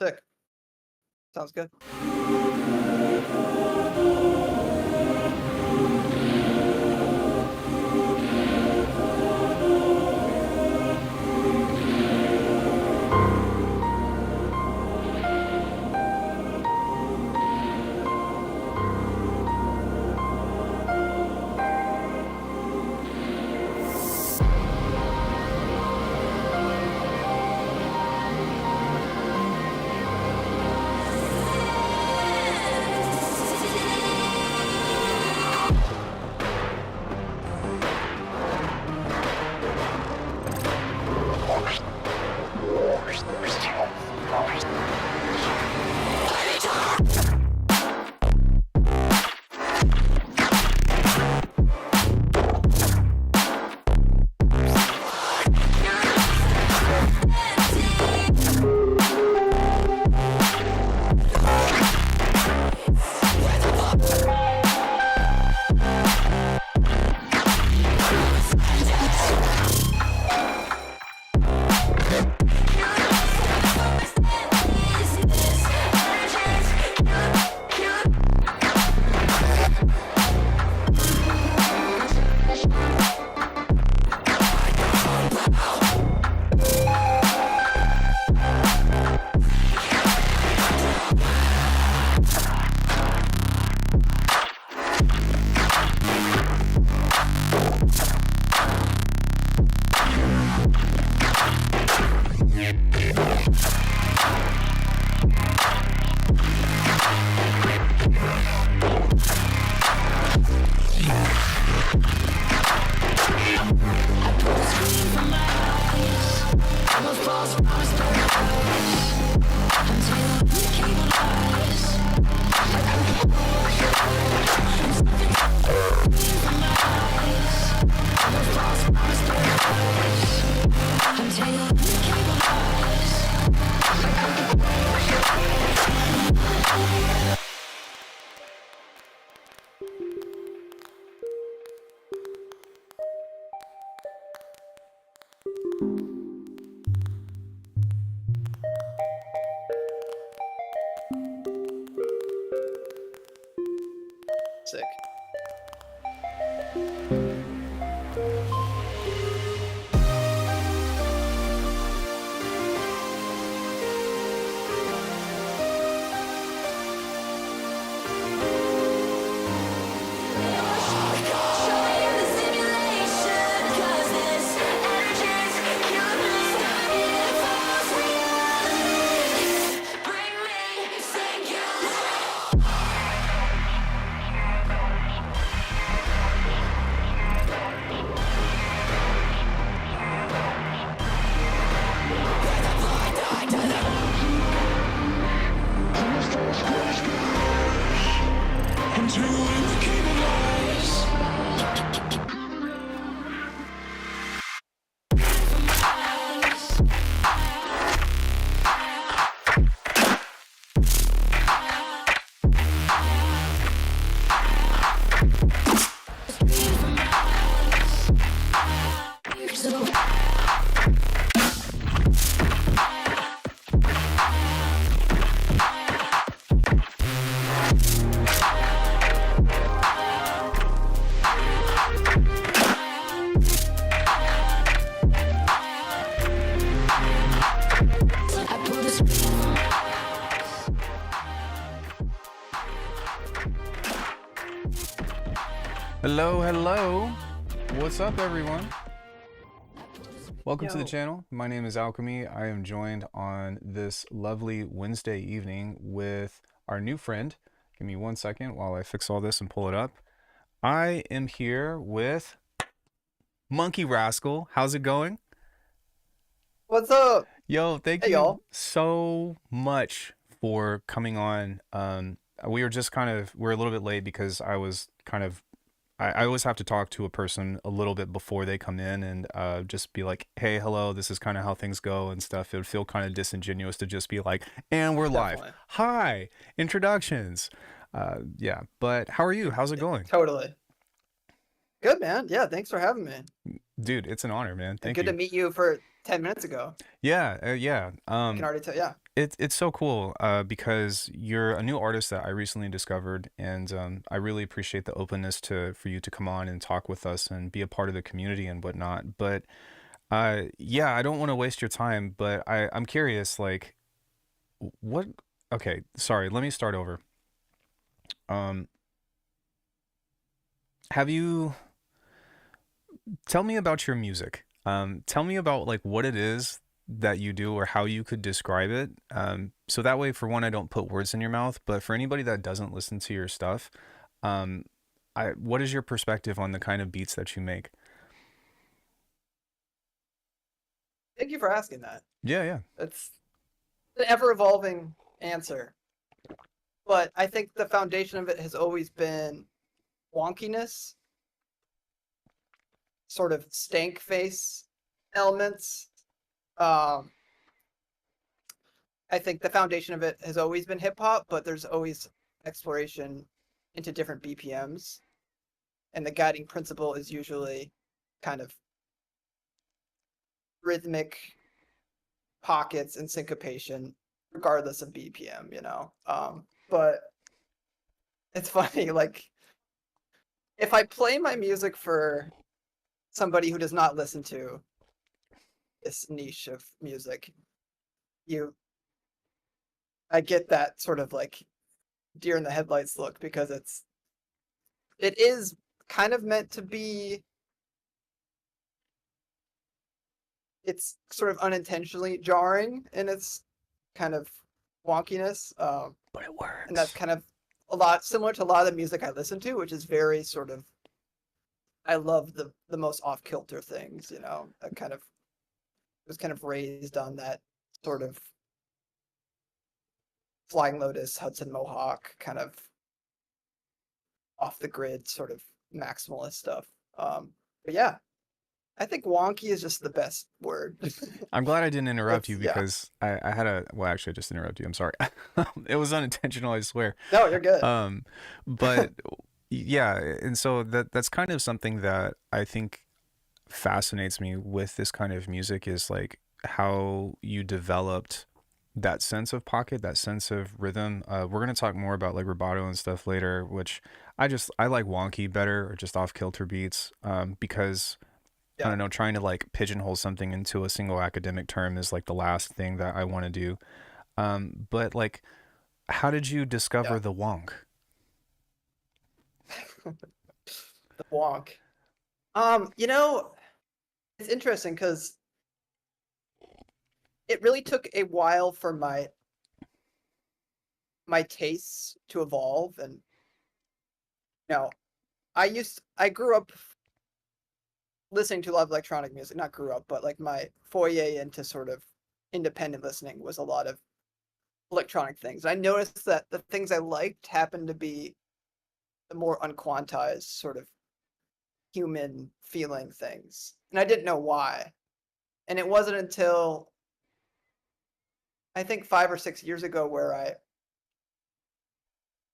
Sick. Sounds good. Sick. Hello, hello. What's up, everyone? Welcome to the channel. My name is Alckemy. I am joined on this lovely Wednesday evening with our new friend. Give me 1 second while I fix all this and pull it up. I am here with Monkey Rascal. How's it going? What's up? Yo, thank Hey, you y'all. so much for coming on. We're a little bit late because I always have to talk to a person a little bit before they come in and just be like, hey, hello, this is kind of how things go and stuff. It would feel kind of disingenuous to just be like, and we're live. Definitely. Hi, introductions. Yeah, but how are you? How's it going? Totally. Good, man. Yeah, thanks for having me. Dude, it's an honor, man. And Thank good you. to meet you for 10 minutes ago. Yeah. I can already tell. Yeah. It's so cool because you're a new artist that I recently discovered, and I really appreciate the openness for you to come on and talk with us and be a part of the community and whatnot. But yeah, I don't want to waste your time, but I'm curious, like, what? Okay, sorry, let me start over. Um, have you tell me about your music? Tell me about like what it is that you do or how you could describe it. So that way, for one, I don't put words in your mouth, but for anybody that doesn't listen to your stuff, um, what is your perspective on the kind of beats that you make? Thank you for asking that. Yeah. It's an ever evolving answer. But I think the foundation of it has always been wonkiness, sort of stank face elements. Um, I think the foundation of it has always been hip hop, but there's always exploration into different BPMs. And the guiding principle is usually kind of rhythmic pockets and syncopation, regardless of BPM, you know? But it's funny, like, if I play my music for somebody who does not listen to this niche of music, I get that sort of like deer in the headlights look because it is kind of meant to be. It's sort of unintentionally jarring in its kind of wonkiness, But it and that's works. kind of a lot similar to a lot of the music I listen to, which is very sort of. I love the most off kilter things, you know. I kind of was kind of raised on that sort of Flying Lotus, Hudson Mohawk, kind of off the grid sort of maximalist stuff. But yeah, I think wonky is just the best word. I'm glad I didn't interrupt That's you yeah. because I had well, actually, I just interrupted you. I'm sorry. It was unintentional, I swear. No, you're good. Um, but yeah, and so that's kind of something that I think fascinates me with this kind of music is like how you developed that sense of pocket, that sense of rhythm. We're gonna talk more about like rubato and stuff later, which I like wonky better or just off kilter beats because I Yeah, don't know, trying to like pigeonhole something into a single academic term is like the last thing that I want to do. But like, how did you discover yeah. the wonk? The wonk. You know, it's interesting because it really took a while for my tastes to evolve, and you know, I grew up listening to a lot of electronic music. Not grew up, but like my foyer into sort of independent listening was a lot of electronic things. I noticed that the things I liked happened to be the more unquantized sort of human feeling things. And I didn't know why. And it wasn't until I think 5 or 6 years ago where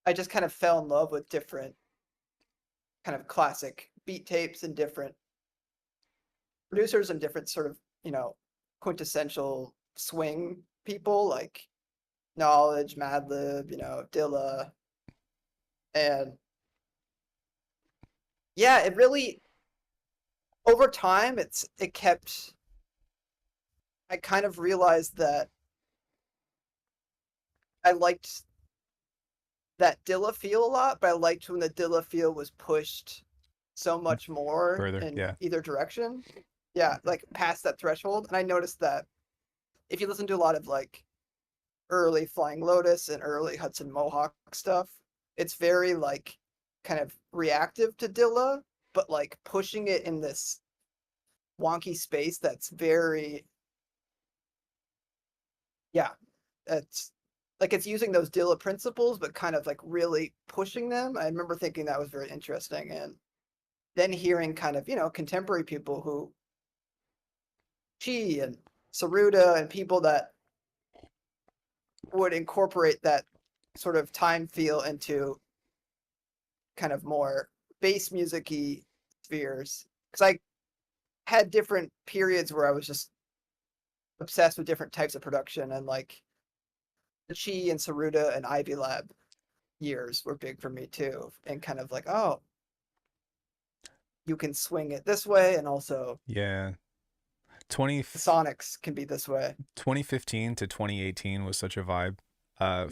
I just kind of fell in love with different kind of classic beat tapes and different producers and different sort of, you know, quintessential swing people like Knowledge, Madlib, you know, Dilla. And yeah, it really over time it kept I kind of realized that I liked that Dilla feel a lot, but I liked when the Dilla feel was pushed so much more Further, in yeah. either direction. Yeah, like past that threshold. And I noticed that if you listen to a lot of like early Flying Lotus and early Hudson Mohawk stuff, it's very like kind of reactive to Dilla, but like pushing it in this wonky space that's very yeah, it's like it's using those Dilla principles, but kind of like really pushing them. I remember thinking that was very interesting, and then hearing kind of contemporary people who Chi and Saruda and people that would incorporate that sort of time feel into kind of more bass music-y spheres. Because I had different periods where I was just obsessed with different types of production, and like the Chi and Saruda and Ivy Lab years were big for me too, and kind of like, oh, you can swing it this way, and also Yeah. 20, the Sonics can be this way. 2015 to 2018 was such a vibe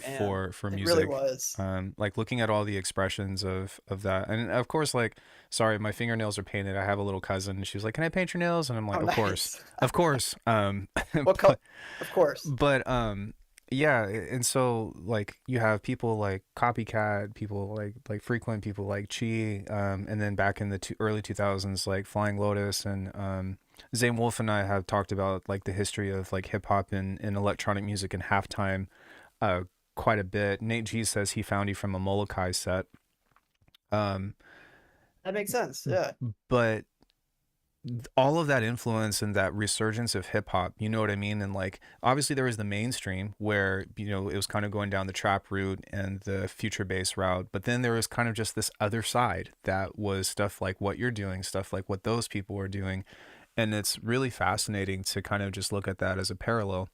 Man, for it really music. was. Like looking at all the expressions of that, and of course, like, sorry, my fingernails are painted. I have a little cousin, and she was like, "Can I paint your nails?" And I'm like, Oh, "Of course, nice. of course." What color? But Of course. but yeah, and so like you have people like Copycat, people like Frequent, people like Chi, and then back in the early 2000s, like Flying Lotus, and Zane Wolf and I have talked about like the history of like hip hop and electronic music and halftime uh, quite a bit. Nate G says he found you from a Molokai set. Um, That makes sense. Yeah. but all of that influence and that resurgence of hip hop, you know what I mean? And like, obviously there was the mainstream where, you know, it was kind of going down the trap route and the future bass route. But then there was kind of just this other side that was stuff like what you're doing, stuff like what those people were doing. And it's really fascinating to kind of just look at that as a parallel.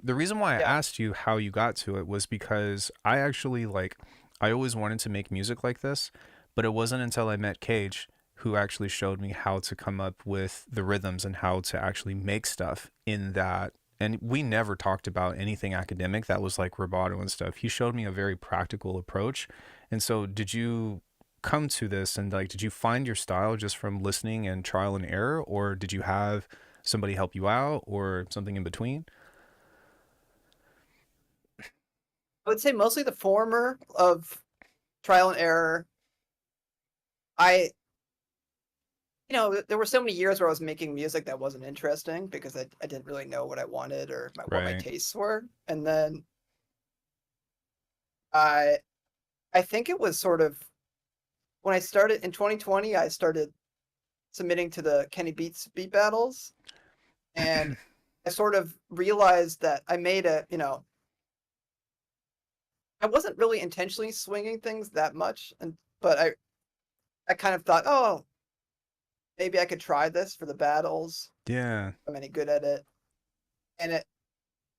The reason why I Yeah. asked you how you got to it was because I actually like, I always wanted to make music like this, but it wasn't until I met Cage who actually showed me how to come up with the rhythms and how to actually make stuff in that. And we never talked about anything academic that was like rubato and stuff. He showed me a very practical approach. And so did you come to this and like, did you find your style just from listening and trial and error, or did you have somebody help you out or something in between? I would say mostly the former of trial and error. I, there were so many years where I was making music that wasn't interesting because I didn't really know what I wanted or what my Right. tastes were. And then I I think it was sort of when I started in 2020, I started submitting to the Kenny Beats beat battles, and I sort of realized that I made I wasn't really intentionally swinging things that much, and but I kind of thought, oh, maybe I could try this for the battles. Yeah. I'm any good at it, and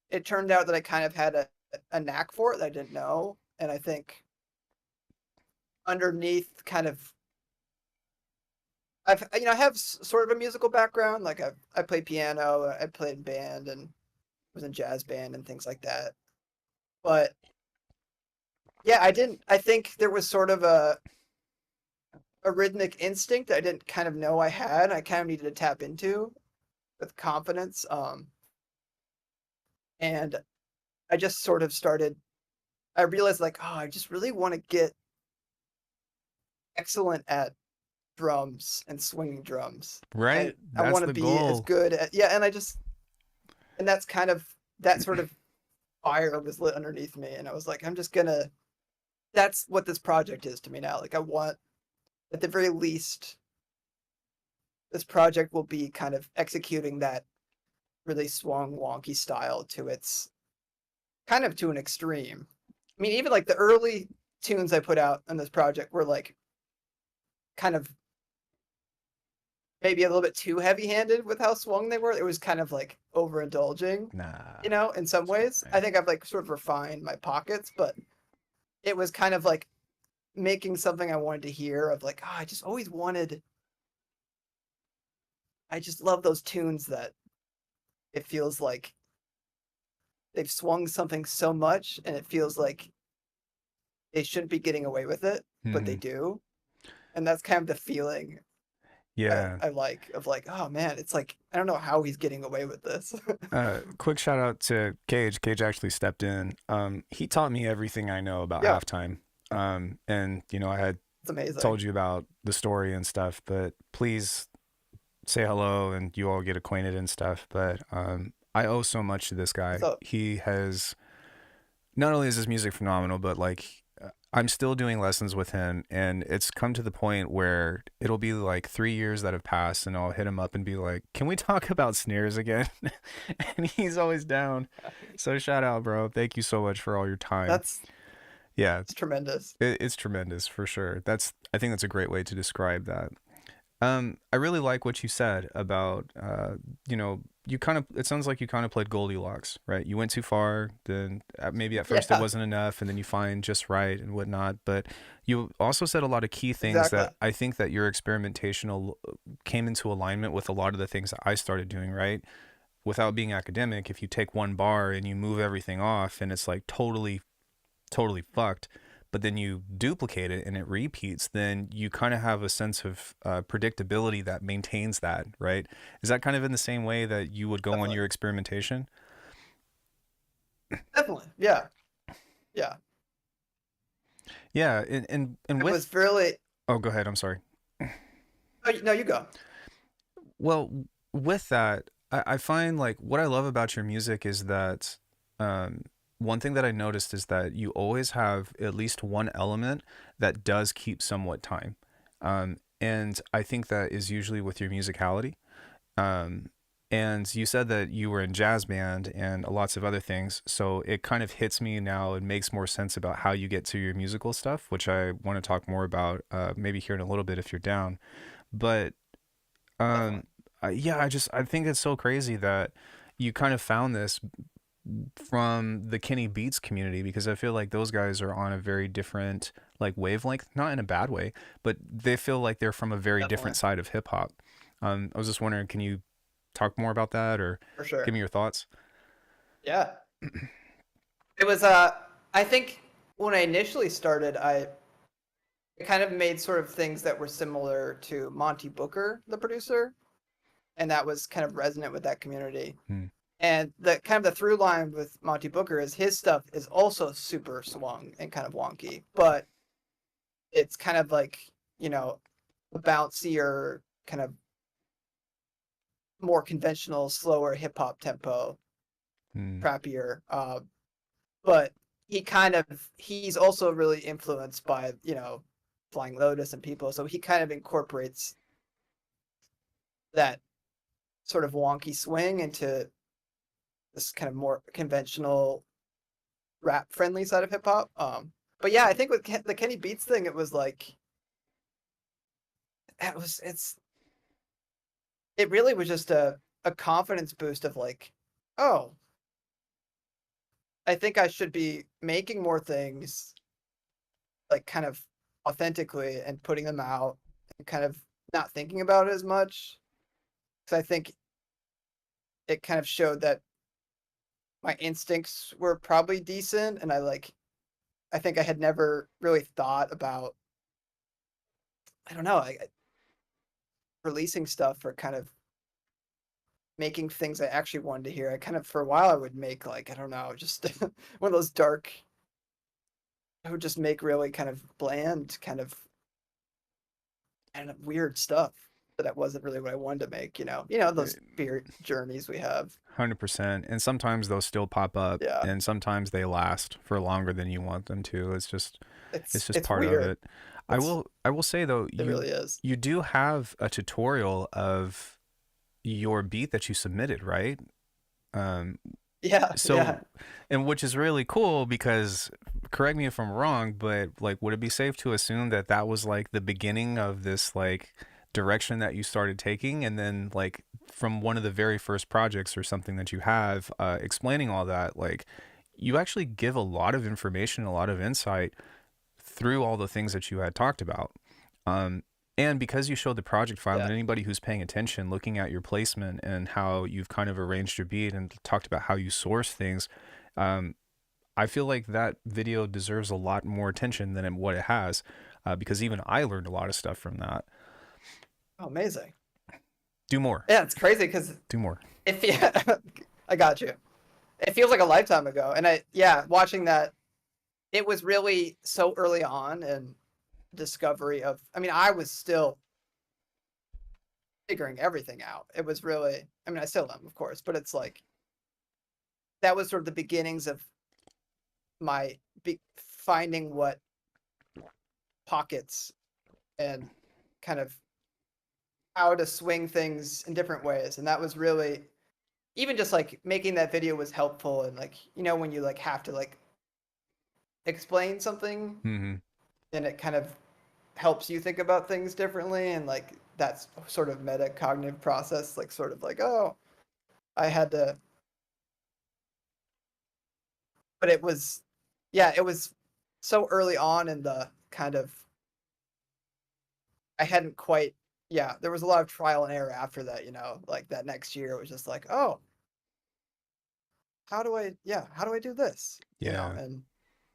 it turned out that I kind of had a knack for it that I didn't know, and I think underneath kind of I have sort of a musical background. Like I played piano, I played in band, and was in jazz band and things like that. But yeah, I didn't. I think there was sort of a rhythmic instinct that I didn't kind of know I had. I kind of needed to tap into with confidence. And I just sort of started. I realized like, oh, I just really want to get excellent at drums and swinging drums. Right. I That's want to the be as goal. good at yeah, and that's kind of that sort of fire was lit underneath me, and I was like, I'm just gonna. That's what this project is to me now. Like I want, at the very least, this project will be kind of executing that really swung wonky style to its kind of to an extreme. I mean, even like the early tunes I put out on this project were like kind of maybe a little bit too heavy-handed with how swung they were. It was kind of like overindulging, Nah. in some It's ways. I fine. think I've like sort of refined my pockets, but it was kind of like making something I wanted to hear of like, oh, I just always wanted. I just love those tunes that it feels like they've swung something so much and it feels like they shouldn't be getting away with it, but they Hmm. do. And that's kind of the feeling Yeah. I like of like, oh man, it's like I don't know how he's getting away with this. Quick shout out to Cage. Cage actually stepped in. He taught me everything I know about Yeah, halftime. And you know, I had it's amazing. told you about the story and stuff, but please say hello and you all get acquainted and stuff. But I owe so much to this guy. So He has not only is his music phenomenal, but like I'm still doing lessons with him, and it's come to the point where it'll be like 3 years that have passed, and I'll hit him up and be like, "Can we talk about snares again?" And he's always down. So shout out, bro. Thank you so much for all your time. that's Yeah, it's tremendous. it's tremendous for sure. I think that's a great way to describe that. I really like what you said about, you kind of, it sounds like you kind of played Goldilocks, right? You went too far, then maybe at first it Yeah, wasn't enough, and then you find just right and whatnot. But you also said a lot of key things exactly. that I think that your experimentation came into alignment with a lot of the things that I started doing, right? Without being academic, if you take one bar and you move everything off and it's like totally fucked, but then you duplicate it and it repeats, then you kind of have a sense of predictability that maintains that, right? Is that kind of in the same way that you would go on Definitely. your experimentation? Definitely. Yeah. Yeah. Yeah, and It with, was really. oh, go ahead. I'm sorry. Oh, no, you go. Well, with that, I find like what I love about your music is that um, one thing that I noticed is that you always have at least one element that does keep somewhat time. And I think that is usually with your musicality. Um, and you said that you were in jazz band and lots of other things. So it kind of hits me now and makes more sense about how you get to your musical stuff, which I want to talk more about maybe here in a little bit if you're down. But Definitely. um, yeah, I think it's so crazy that you kind of found this from the Kenny Beats community because I feel like those guys are on a very different like wavelength, not in a bad way, but they feel like they're from a very different Definitely. side of hip hop. I was just wondering, can you talk more about that or For give sure. me your thoughts? Yeah. It was I think when I initially started, I kind of made sort of things that were similar to Monty Booker, the producer, and that was kind of resonant with that community. Hmm. And the kind of the through line with Monty Booker is his stuff is also super swung and kind of wonky, but it's kind of like, you know, a bouncier, kind of more conventional, slower hip hop tempo, Hmm. crappier. But he's also really influenced by, Flying Lotus and people, so he kind of incorporates that sort of wonky swing into this kind of more conventional rap friendly side of hip hop. But yeah, I think with the Kenny Beats thing, it was like it really was just a confidence boost of like, oh, I think I should be making more things like kind of authentically and putting them out and kind of not thinking about it as much. Because I think it kind of showed that my instincts were probably decent, and I think I had never really thought about, I don't know, releasing stuff or kind of making things I actually wanted to hear. I kind of for a while I would make like, I don't know, just one of those dark. I would just make really kind of bland, kind of weird stuff that wasn't really what I wanted to make. Those spirit journeys we have. 100%. And sometimes those still pop up Yeah, and sometimes they last for longer than you want them to. It's just it's part of weird. it. I It's will I will say though, it really is. you do have a tutorial of your beat that you submitted, right? Um, Yeah, yeah, so, and which is really cool because correct me if I'm wrong, but like, would it be safe to assume that that was like the beginning of this like direction that you started taking, and then like from one of the very first projects or something that you have, explaining all that, like you actually give a lot of information, a lot of insight through all the things that you had talked about. Um, and because you showed the project file yeah, and anybody who's paying attention, looking at your placement and how you've kind of arranged your beat and talked about how you source things, um, I feel like that video deserves a lot more attention than what it has, because even I learned a lot of stuff from that. oh, amazing. Do more, Yeah, it's crazy because do more. if yeah, I got you. It feels like a lifetime ago, and watching that, it was really so early on in discovery of. I mean, I was still figuring everything out. It was really. I mean, I still am, of course, but it's like that was sort of the beginnings of my finding what pockets and kind of how to swing things in different ways, and that was really even just like making that video was helpful, and like when you like have to like explain something, Hmm. and it kind of helps you think about things differently, and like that sort of metacognitive process, like sort of like, oh, I had to, but it was, yeah, it was so early on in the kind of, I hadn't quite, yeah, there was a lot of trial and error after that, like that next year it was just like, oh, how do I do this? Yeah. And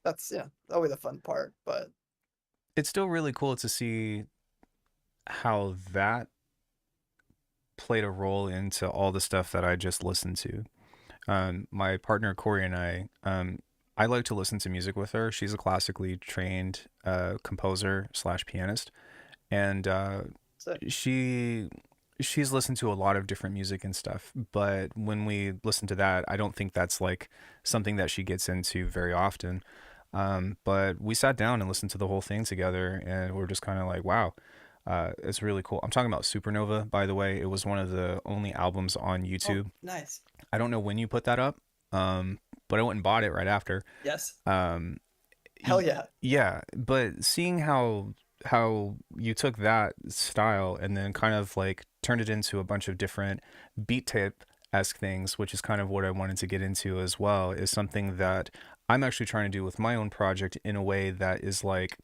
that's, always a fun part, but It's still really cool to see how that played a role into all the stuff that I just listened to. My partner Corey and I like to listen to music with her. She's a classically trained composer slash pianist, and so, she she's listened to a lot of different music and stuff. But when we listen to that, I don't think that's like something that she gets into very often. But we sat down and listened to the whole thing together, and we're just kind of like, wow, it's really cool. I'm talking about Supernova, by the way. It was one of the only albums on oh, YouTube. nice. I don't know when you put that up, but I went and bought it right after. Yes. Um, Hell yeah. yeah, but seeing how you took that style and then kind of like turned it into a bunch of different beat tape esque things, which is kind of what I wanted to get into as well, is something that I'm actually trying to do with my own project in a way that is like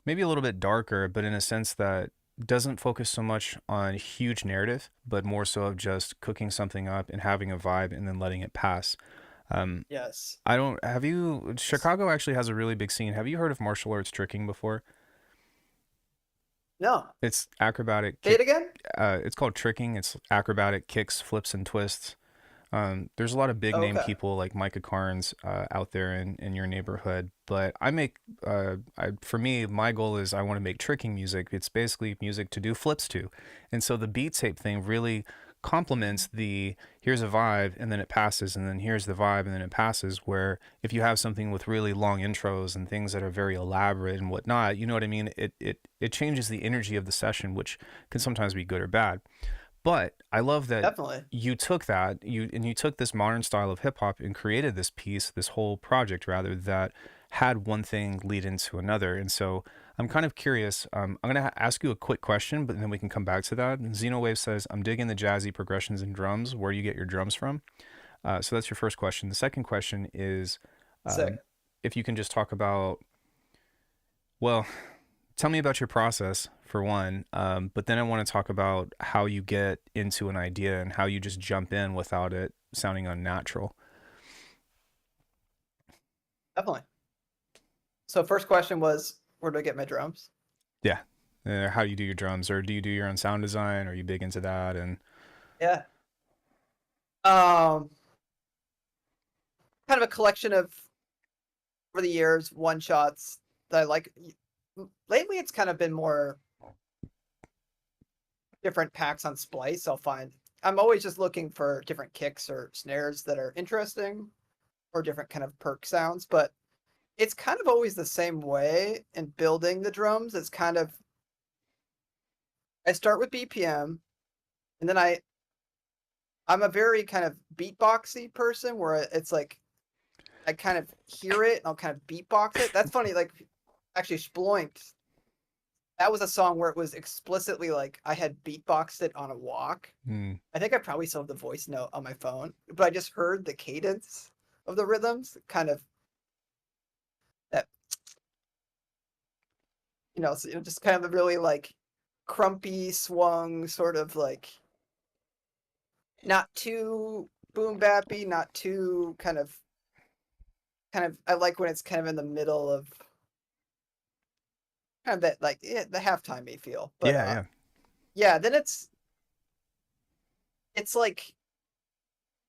maybe a little bit darker, but in a sense that doesn't focus so much on huge narrative, but more so of just cooking something up and having a vibe and then letting it pass. Yes. I don't, have you, Chicago actually has a really big scene. Have you heard of martial arts tricking before? No. It's acrobatic Say it kick. again? It's called tricking. It's acrobatic kicks, flips, and twists. There's a lot of big Oh, name okay. people like Micah Carnes out there in your neighborhood, but for me, my goal is I want to make tricking music. It's basically music to do flips to, and so the beat tape thing really complements the here's a vibe and then it passes and then here's the vibe and then it passes, where if you have something with really long intros and things that are very elaborate and whatnot, you know what I mean, it changes the energy of the session, which can sometimes be good or bad. But I love that Definitely. you took that you took this modern style of hip hop and created this piece, this whole project rather, that had one thing lead into another. And so I'm kind of curious. I'm gonna ask you a quick question, but then we can come back to that. Xenowave says, "I'm digging the jazzy progressions and drums. Where do you get your drums from?" So that's your first question. The second question is, Sick. if you can just talk about, well, tell me about your process for one, but then I want to talk about how you get into an idea and how you just jump in without it sounding unnatural. Definitely. So first question was, where do I get my drums? Yeah. How you do your drums, or do you do your own sound design? Are you big into that? And Yeah. Um, kind of a collection of over the years one shots that I like. Lately, it's kind of been more different packs on splice. I'm always just looking for different kicks or snares that are interesting, or different kind of perk sounds, but it's kind of always the same way in building the drums. It's kind of, I start with BPM, and then I'm a very kind of beatboxy person where it's like I kind of hear it and I'll kind of beatbox it. That's funny. Like, actually, Sploinked, that was a song where it was explicitly like I had beatboxed it on a walk. mm, I think I probably still have the voice note on my phone, but I just heard the cadence of the rhythms, kind of that, so, just kind of a really like crumpy swung, sort of like not too boom bappy, not too kind of. I like when it's kind of in the middle of kind of that, like, the halftime feel. But yeah, yeah, yeah, then it's like,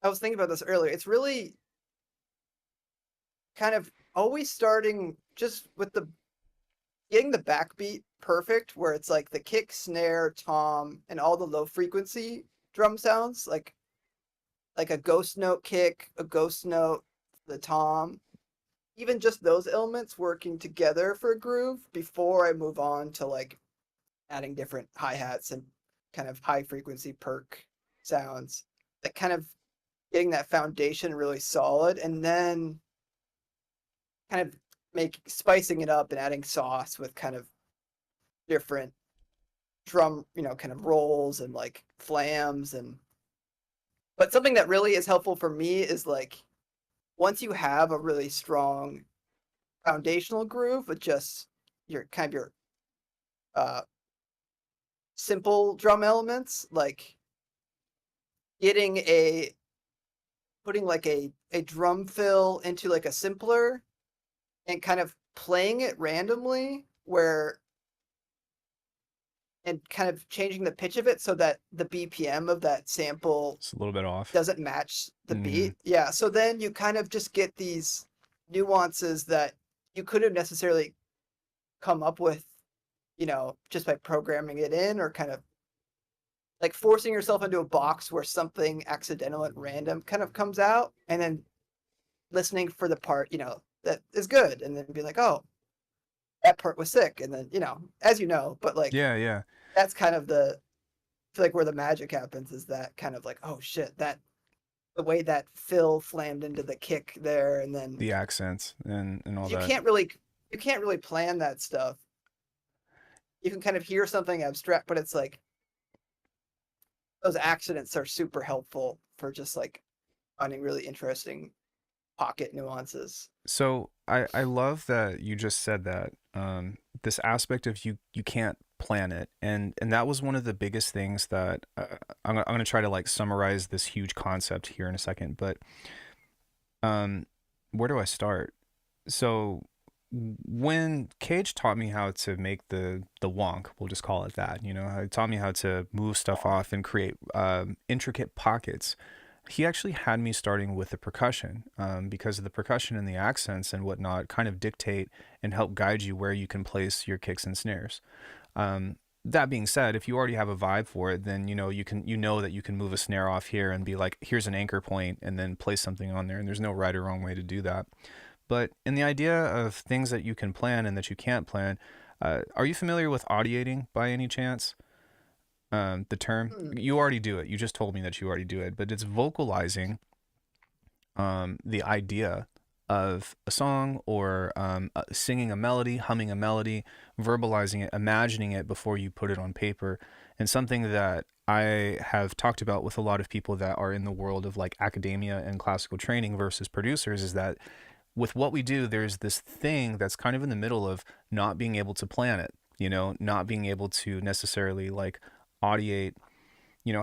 I was thinking about this earlier. It's really kind of always starting just with the getting the backbeat perfect, where it's like the kick, snare, tom, and all the low frequency drum sounds, like a ghost note kick, a ghost note, the tom, even just those elements working together for a groove before I move on to like adding different hi-hats and kind of high frequency perk sounds, that kind of getting that foundation really solid, and then kind of spicing it up and adding sauce with kind of different drum, kind of rolls and like flams but something that really is helpful for me is like once you have a really strong foundational groove with just your kind of your uh simple drum elements, like getting a putting like a drum fill into like a simpler and kind of playing it randomly where and kind of changing the pitch of it so that the BPM of that sample It's a little bit off. doesn't match the Mhm. beat. Yeah, so then you kind of just get these nuances that you couldn't necessarily come up with, just by programming it in or kind of like forcing yourself into a box where something accidental and random kind of comes out and then listening for the part, that is good and then be like, oh, that part was sick. And then, as but like, Yeah. that's kind of I feel like where the magic happens is that kind of like, oh shit, the way that fill flammed into the kick there. And then The accents and all you that. you can't really plan that stuff. You can kind of hear something abstract, but it's like those accidents are super helpful for just like finding really interesting pocket nuances. So I love that you just said that this aspect of you can't plan it, and that was one of the biggest things that I'm gonna try to like summarize this huge concept here in a second, but um where do I start? So when Cage taught me how to make the wonk, we'll just call it that, he taught me how to move stuff off and create intricate pockets. He actually had me starting with the percussion because of the percussion and the accents and whatnot kind of dictate and help guide you where you can place your kicks and snares. That being said, if you already have a vibe for it, then you know that you can move a snare off here and be like, here's an anchor point, and then place something on there, and there's no right or wrong way to do that. But in the idea of things that you can plan and that you can't plan, are you familiar with audiating by any chance? The term, Hmm. you already do it. You just told me that you already do it, but it's vocalizing the idea of a song or singing a melody, humming a melody, verbalizing it, imagining it before you put it on paper. And something that I have talked about with a lot of people that are in the world of like academia and classical training versus producers is that with what we do, there's this thing that's kind of in the middle of not being able to plan it, not being able to necessarily like audiate,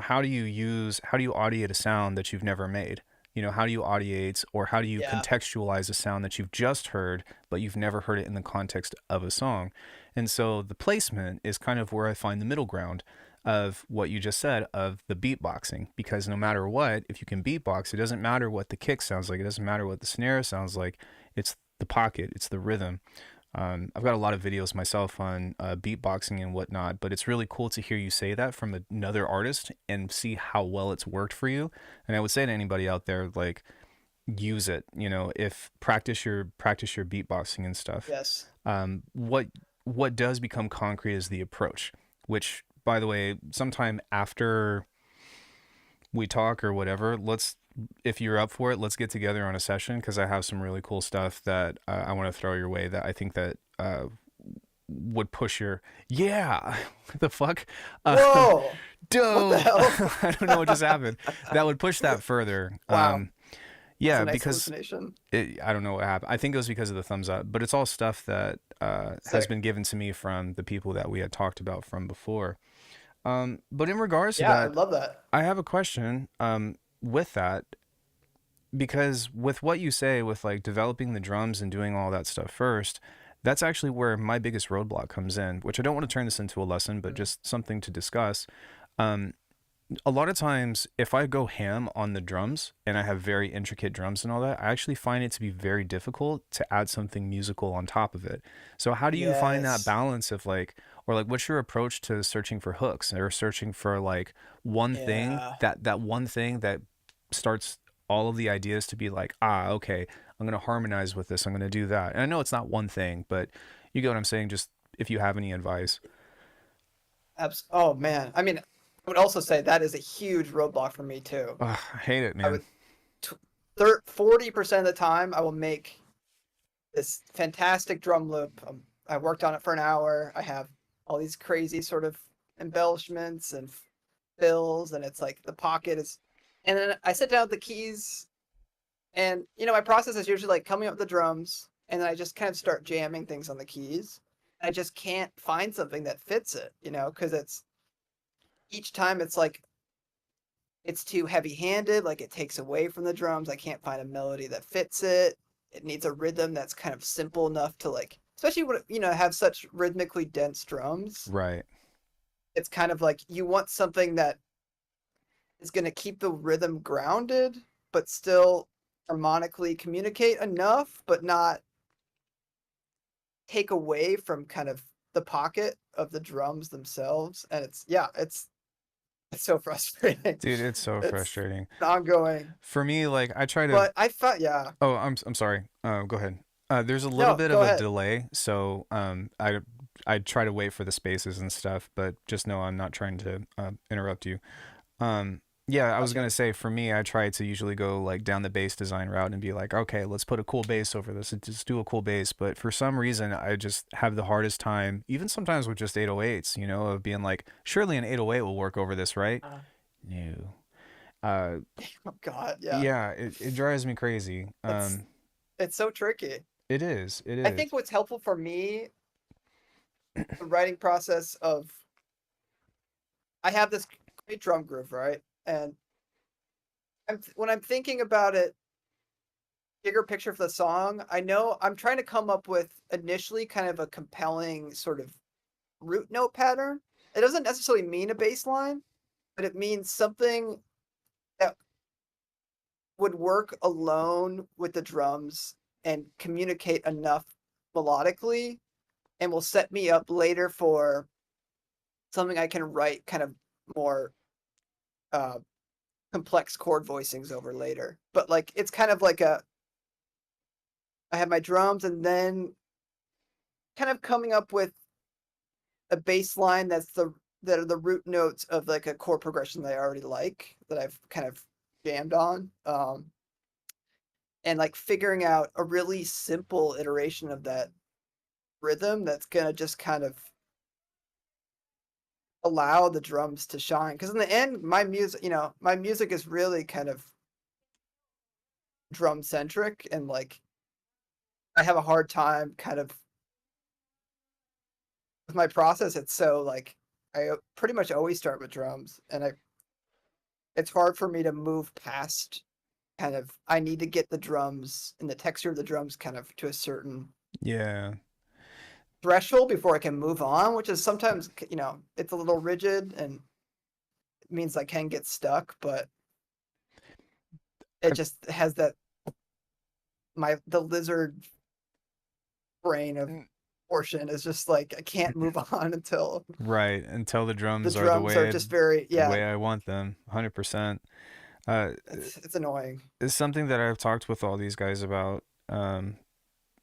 how do you audiate a sound that you've never made? How do you audiate or how do you Yeah. contextualize a sound that you've just heard, but you've never heard it in the context of a song? And so the placement is kind of where I find the middle ground of what you just said of the beatboxing, because no matter what, if you can beatbox, it doesn't matter what the kick sounds like. It doesn't matter what the snare sounds like. It's the pocket, it's the rhythm. I've got a lot of videos myself on beatboxing and whatnot, but it's really cool to hear you say that from another artist and see how well it's worked for you. And I would say to anybody out there, like, use it. If practice your beatboxing and stuff. Yes. What does become concrete is the approach, which, by the way, sometime after we talk or whatever, if you're up for it, let's get together on a session because I have some really cool stuff that I want to throw your way that I think that would push your what the fuck. Whoa. Dope. What the hell? I don't know what just happened. That would push that further. Wow. Yeah, That's a nice because hallucination. I don't know what happened. I think it was because of the thumbs up, but it's all stuff that has Sick. been given to me from the people that we had talked about from before. But in regards to Yeah, I that, love that. I have a question with that, because with what you say with like developing the drums and doing all that stuff first, that's actually where my biggest roadblock comes in, which I don't want to turn this into a lesson, but just something to discuss. Um, a lot of times if I go ham on the drums and I have very intricate drums and all that, I actually find it to be very difficult to add something musical on top of it. So how do you find that Yes. balance of like, or like what's your approach to searching for hooks or searching for like one thing Yeah. that one thing that starts all of the ideas to be like, okay, I'm going to harmonize with this, I'm going to do that. And I know it's not one thing, but you get what I'm saying. Just if you have any advice. Oh man. I mean, I would also say that is a huge roadblock for me too. Ugh, I hate it, I man. would 40% of the time I will make this fantastic drum loop. I worked on it for an hour. I have all these crazy sort of embellishments and fills, and it's like the pocket is, and then I sit down with the keys, and my process is usually like coming up with the drums, and then I just kind of start jamming things on the keys. I just can't find something that fits it, because it's each time it's like it's too heavy-handed, like it takes away from the drums. I can't find a melody that fits it. It needs a rhythm that's kind of simple enough to like, especially when have such rhythmically dense drums. Right. It's kind of like you want something that is going to keep the rhythm grounded, but still harmonically communicate enough, but not take away from kind of the pocket of the drums themselves. And it's so frustrating. Dude, it's so It's frustrating. ongoing. For me, like I try to. But I thought, yeah. Oh, I'm sorry. Go ahead. There's a little bit go of a ahead. delay, so I try to wait for the spaces and stuff, but just know I'm not trying to interrupt you. Yeah, I was gonna say for me, I try to usually go like down the bass design route and be like, okay, let's put a cool bass over this and just do a cool bass. But for some reason, I just have the hardest time, even sometimes with just 808s, of being like, surely an 808 will work over this, right? No. Oh God, yeah. Yeah, it drives me crazy. It's so tricky. It is. It is. I think what's helpful for me, the writing process of, I have this great drum groove, right? And when I'm thinking about it, bigger picture for the song, I know I'm trying to come up with initially kind of a compelling sort of root note pattern. It doesn't necessarily mean a bass line, but it means something that would work alone with the drums and communicate enough melodically and will set me up later for something I can write kind of more complex chord voicings over later. But like it's kind of like I have my drums and then kind of coming up with a bass line that are the root notes of like a chord progression that I already like, that I've kind of jammed on. And like figuring out a really simple iteration of that rhythm that's gonna just kind of allow the drums to shine. Because in the end, my music is really kind of drum centric, and like I have a hard time kind of with my process. It's so like I pretty much always start with drums, and it's hard for me to move past kind of, I need to get the drums and the texture of the drums kind of to a certain threshold before I can move on, which is sometimes, it's a little rigid and it means I can get stuck, but it just has that, the lizard brain of portion is just like, I can't move on until the drums the drums are just very, the way I want them. 100%. It's annoying. It's something that I've talked with all these guys about,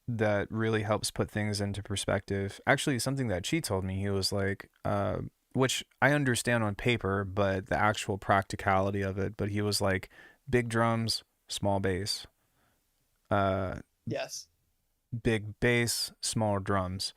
that really helps put things into perspective. Actually, something that Chi told me, he was like, which I understand on paper, but the actual practicality of it, but he was like, big drums, small bass. Yes. Big bass, small drums.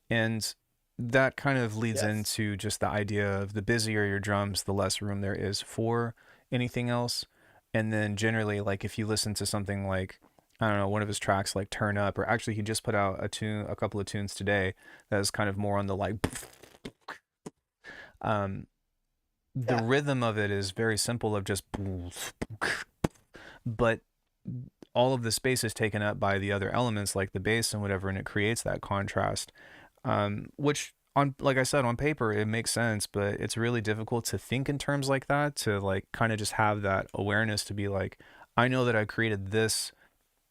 And that kind of leads Yes. into just the idea of the busier your drums, the less room there is for anything else. And then generally, like if you listen to something like, I don't know, one of his tracks like Turn Up, or actually he just put out a couple of tunes today that is kind of more on the like, the rhythm of it is very simple of just, but all of the space is taken up by the other elements like the bass and whatever, and it creates that contrast, which on, like I said, on paper it makes sense, but it's really difficult to think in terms like that, to like kind of just have that awareness to be like, I know that I created this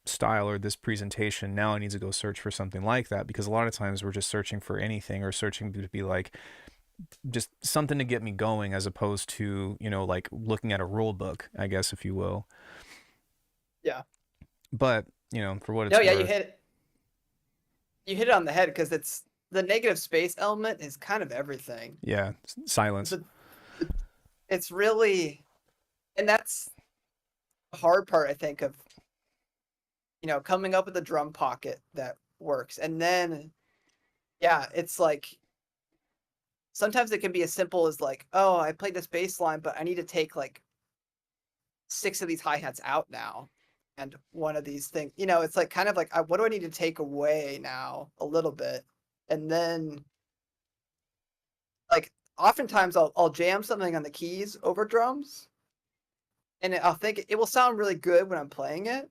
style or this presentation, now I need to go search for something like that, because a lot of times we're just searching for anything, or searching to be like just something to get me going, as opposed to, like looking at a rule book, I guess, if you will. Yeah. But for what it's worth, you hit it on the head, because it's the negative space element is kind of everything. Yeah, silence. It's really, and that's the hard part, I think, of coming up with a drum pocket that works. And then it's like sometimes it can be as simple as like, oh, I played this bass line, but I need to take like 6 of these hi-hats out now. And one of these things, it's like kind of like, what do I need to take away now a little bit? And then like oftentimes I'll jam something on the keys over drums, and I'll think it will sound really good when I'm playing it.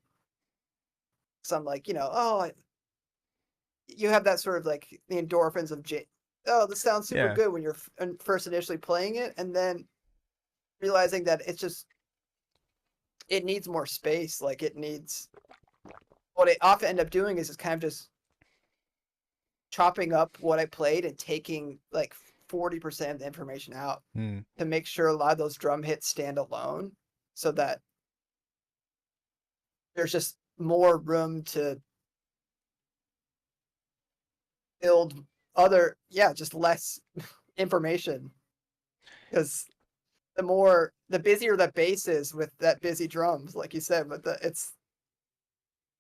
So I'm like, you have that sort of like the endorphins of oh, this sounds super Yeah. good when you're first initially playing it, and then realizing that it needs more space. Like it needs, what I often end up doing is just kind of just chopping up what I played and taking like 40% of the information out to make sure a lot of those drum hits stand alone, so that there's just more room to build just less information. Because the busier the bass is with that busy drums, like you said, but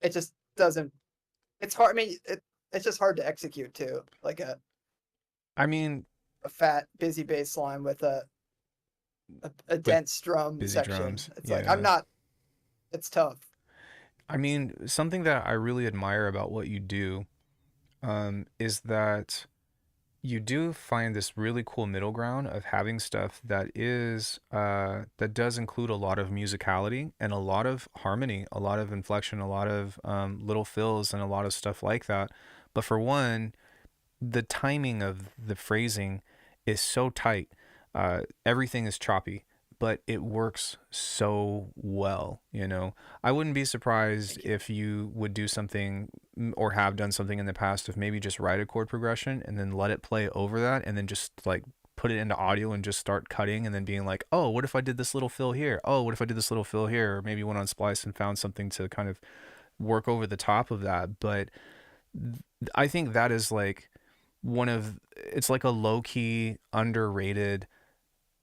it just doesn't, it's hard. I mean, it's just hard to execute too. Like I mean, a fat busy bass line with a with dense drum busy section. drums. It's like, Yeah. it's tough. I mean, something that I really admire about what you do is that you do find this really cool middle ground of having stuff that does include a lot of musicality and a lot of harmony, a lot of inflection, a lot of little fills, and a lot of stuff like that. But for one, the timing of the phrasing is so tight. Everything is choppy, but it works so well. I wouldn't be surprised if you would do something, or have done something in the past, of maybe just write a chord progression and then let it play over that, and then just like put it into audio and just start cutting, and then being like, oh, what if I did this little fill here? Oh, what if I did this little fill here? Or maybe went on Splice and found something to kind of work over the top of that. But I think that is like it's like a low key, underrated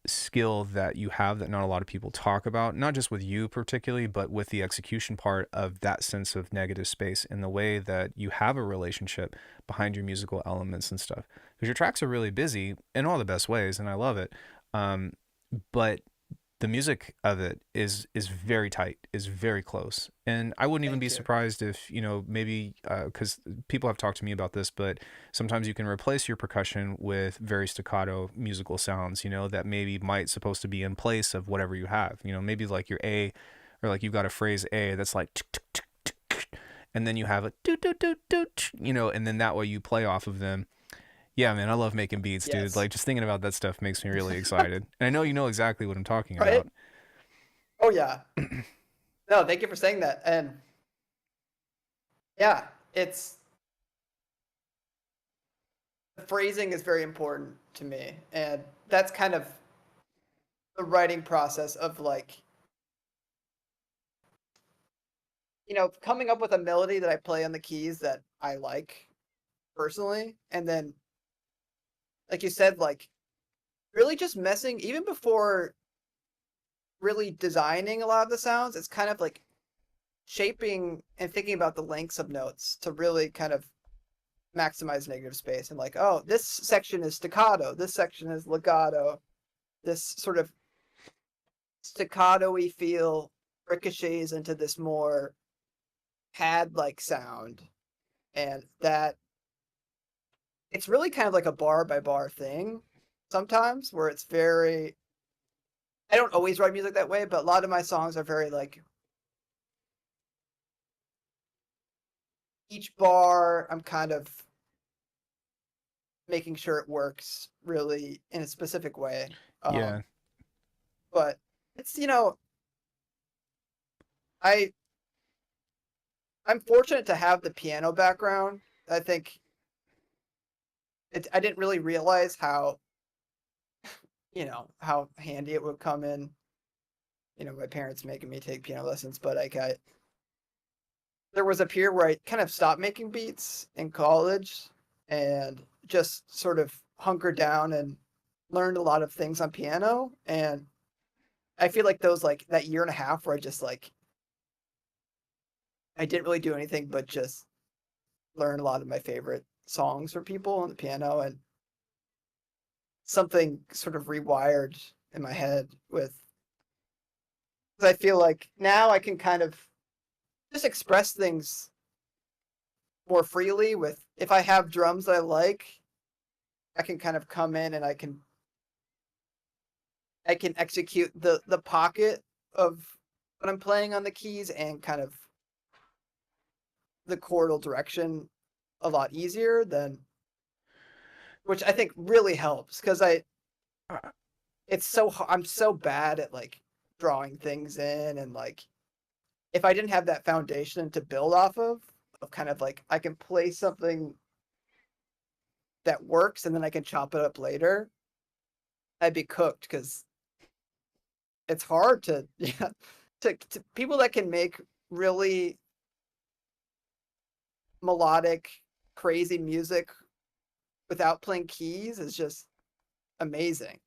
skill that you have that not a lot of people talk about, not just with you particularly, but with the execution part of that sense of negative space, in the way that you have a relationship behind your musical elements and stuff. Because your tracks are really busy in all the best ways, and I love it. But the music of it is very tight, is very close, and I wouldn't even be Thank you. surprised if maybe because people have talked to me about this, but sometimes you can replace your percussion with very staccato musical sounds, that maybe might supposed to be in place of whatever you have, maybe like your A, or like you've got a phrase A that's like tick, tick, tick, tick, tick, and then you have a doot doot doot doot, and then that way you play off of them. Yeah, man, I love making beats, dude. Yes. Like, just thinking about that stuff makes me really excited. And I know you know exactly what I'm talking Right? about. Oh yeah. No, thank you for saying that. And yeah, the phrasing is very important to me, and that's kind of the writing process of like, coming up with a melody that I play on the keys that I like personally, and then like you said, like really just messing even before really designing a lot of the sounds. It's kind of like shaping and thinking about the lengths of notes to really kind of maximize negative space, and like, oh, this section is staccato, this section is legato, this sort of staccato-y feel ricochets into this more pad-like sound, and that it's really kind of like a bar by bar thing sometimes, where it's very, I don't always write music that way, but a lot of my songs are very like, each bar I'm kind of making sure it works really in a specific way. Yeah. But it's, I I'm fortunate to have the piano background. I think I didn't really realize how handy it would come in. My parents making me take piano lessons, but like there was a period where I kind of stopped making beats in college and just sort of hunkered down and learned a lot of things on piano. And I feel like those, like that year and a half where I just like, I didn't really do anything but just learn a lot of my favorite songs for people on the piano. And something sort of rewired in my head with, 'cause I feel like now I can kind of just express things more freely with, if I have drums that I like, I can kind of come in and I can execute the pocket of what I'm playing on the keys and kind of the chordal direction a lot easier than, which I think really helps, because Uh, I'm so bad at like drawing things in, and like if I didn't have that foundation to build off of kind of like I can play something that works and then I can chop it up later, I'd be cooked, because it's hard to yeah, to people that can make really melodic, crazy music without playing keys is just amazing.